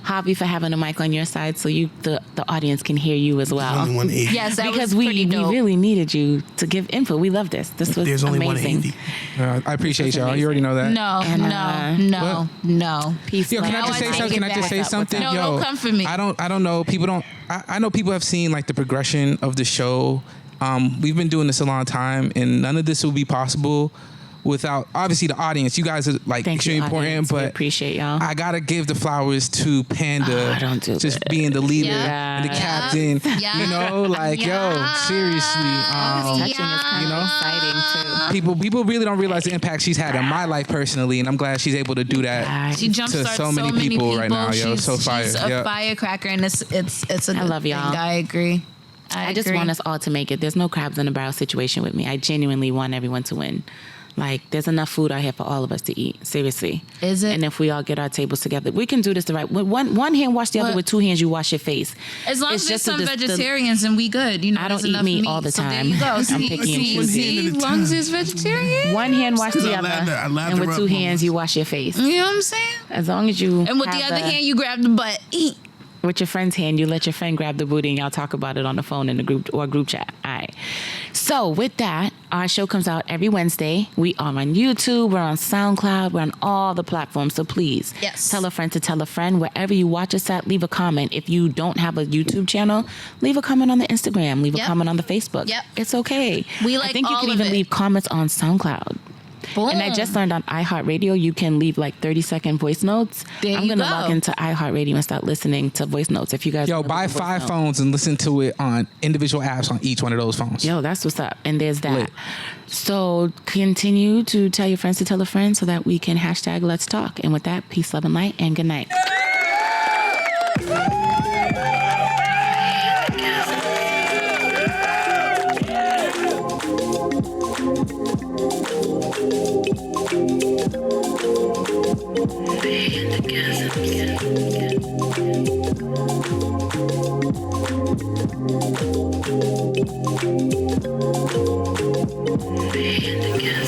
Speaker 1: Javi for having a mic on your side so the audience can hear you as
Speaker 3: Only
Speaker 1: well.
Speaker 3: 180.
Speaker 2: Yes, that
Speaker 1: Because
Speaker 2: was
Speaker 1: we
Speaker 2: pretty dope.
Speaker 1: really needed you to give input. We love this. This was
Speaker 3: There's only
Speaker 1: amazing.
Speaker 3: 180.
Speaker 4: I appreciate y'all. You already know that.
Speaker 2: No,
Speaker 1: And,
Speaker 2: no.
Speaker 1: Peace.
Speaker 4: Yo, can
Speaker 1: love.
Speaker 4: I just say
Speaker 2: I
Speaker 4: something?
Speaker 2: take
Speaker 4: Can
Speaker 2: it
Speaker 4: I just
Speaker 2: back.
Speaker 4: say
Speaker 1: What's up,
Speaker 4: something?
Speaker 2: No,
Speaker 4: Yo,
Speaker 2: don't come for me.
Speaker 4: I don't know. People don't. I know people have seen like the progression of the show. We've been doing this a long time, and none of this would be possible without obviously the audience. You guys are like
Speaker 1: Thank
Speaker 4: extremely
Speaker 1: you,
Speaker 4: important,
Speaker 1: audience. We
Speaker 4: but
Speaker 1: appreciate y'all.
Speaker 4: I gotta give the flowers to Panda.
Speaker 1: Oh, don't do
Speaker 4: just
Speaker 1: it.
Speaker 4: being the leader
Speaker 2: Yeah.
Speaker 4: and the
Speaker 1: Yeah.
Speaker 4: captain.
Speaker 2: Yeah.
Speaker 4: You know, like yo, seriously.
Speaker 1: Touching is kind
Speaker 4: you know?
Speaker 1: of exciting too.
Speaker 4: People really don't realize the impact she's had in my life personally, and I'm glad she's able to do that.
Speaker 2: She jump
Speaker 4: to
Speaker 2: starts
Speaker 4: so many people right now, yo.
Speaker 2: She's,
Speaker 4: So fire.
Speaker 2: She's a
Speaker 4: Yep.
Speaker 2: firecracker, and it's a good
Speaker 1: love y'all.
Speaker 2: thing. I agree.
Speaker 1: I just want us all to make it. There's no crabs in a barrel situation with me. I genuinely want everyone to win. Like, there's enough food out here for all of us to eat. Seriously.
Speaker 2: Is it?
Speaker 1: And if we all get our tables together, we can do this the right way. One hand wash the other,
Speaker 2: What?
Speaker 1: with 2 hands you wash your face.
Speaker 2: As long
Speaker 1: It's
Speaker 2: as there's
Speaker 1: just
Speaker 2: some vegetarians and we good, you know.
Speaker 1: I don't
Speaker 2: there's
Speaker 1: eat
Speaker 2: enough
Speaker 1: meat all the
Speaker 2: So there
Speaker 1: time.
Speaker 2: you go.
Speaker 1: I'm
Speaker 2: See,
Speaker 1: picky and
Speaker 2: see,
Speaker 1: choosy.
Speaker 2: see,
Speaker 3: One hand at a
Speaker 2: as long as
Speaker 3: time.
Speaker 2: it's vegetarian.
Speaker 1: One hand wash the
Speaker 3: I
Speaker 1: other,
Speaker 3: lather
Speaker 1: and with
Speaker 3: up
Speaker 1: 2
Speaker 3: on
Speaker 1: hands
Speaker 3: this.
Speaker 1: you wash your face.
Speaker 2: You know what I'm saying?
Speaker 1: As long as you
Speaker 2: And with the
Speaker 1: have
Speaker 2: other hand, you grab the butt. Eat.
Speaker 1: with your friend's hand, you let your friend grab the booty and y'all talk about it on the phone in the group or group chat. All right. So with that, our show comes out every Wednesday. We are on YouTube, we're on SoundCloud, we're on all the platforms. So please
Speaker 2: Yes.
Speaker 1: tell a friend to tell a friend. Wherever you watch us at, leave a comment. If you don't have a YouTube channel, leave a comment on the Instagram, leave a
Speaker 2: Yep.
Speaker 1: comment on the Facebook.
Speaker 2: Yep.
Speaker 1: It's okay.
Speaker 2: We
Speaker 1: I
Speaker 2: like
Speaker 1: think you
Speaker 2: all
Speaker 1: can
Speaker 2: of
Speaker 1: even
Speaker 2: it.
Speaker 1: leave comments on SoundCloud.
Speaker 2: Boom.
Speaker 1: And I just learned on iHeartRadio, you can leave like 30-second voice notes.
Speaker 2: There
Speaker 1: I'm
Speaker 2: you
Speaker 1: going to
Speaker 2: go.
Speaker 1: log into iHeartRadio and start listening to voice notes. If you guys
Speaker 4: Yo,
Speaker 1: wanna
Speaker 4: buy
Speaker 1: leave a voice
Speaker 4: 5
Speaker 1: note.
Speaker 4: phones and listen to it on individual apps on each one of those phones.
Speaker 1: Yo, that's what's up. And there's that.
Speaker 4: Lit.
Speaker 1: So continue to tell your friends to tell a friend so that we can hashtag Let's Talk. And with that, peace, love, and light, and good night.
Speaker 7: Panda and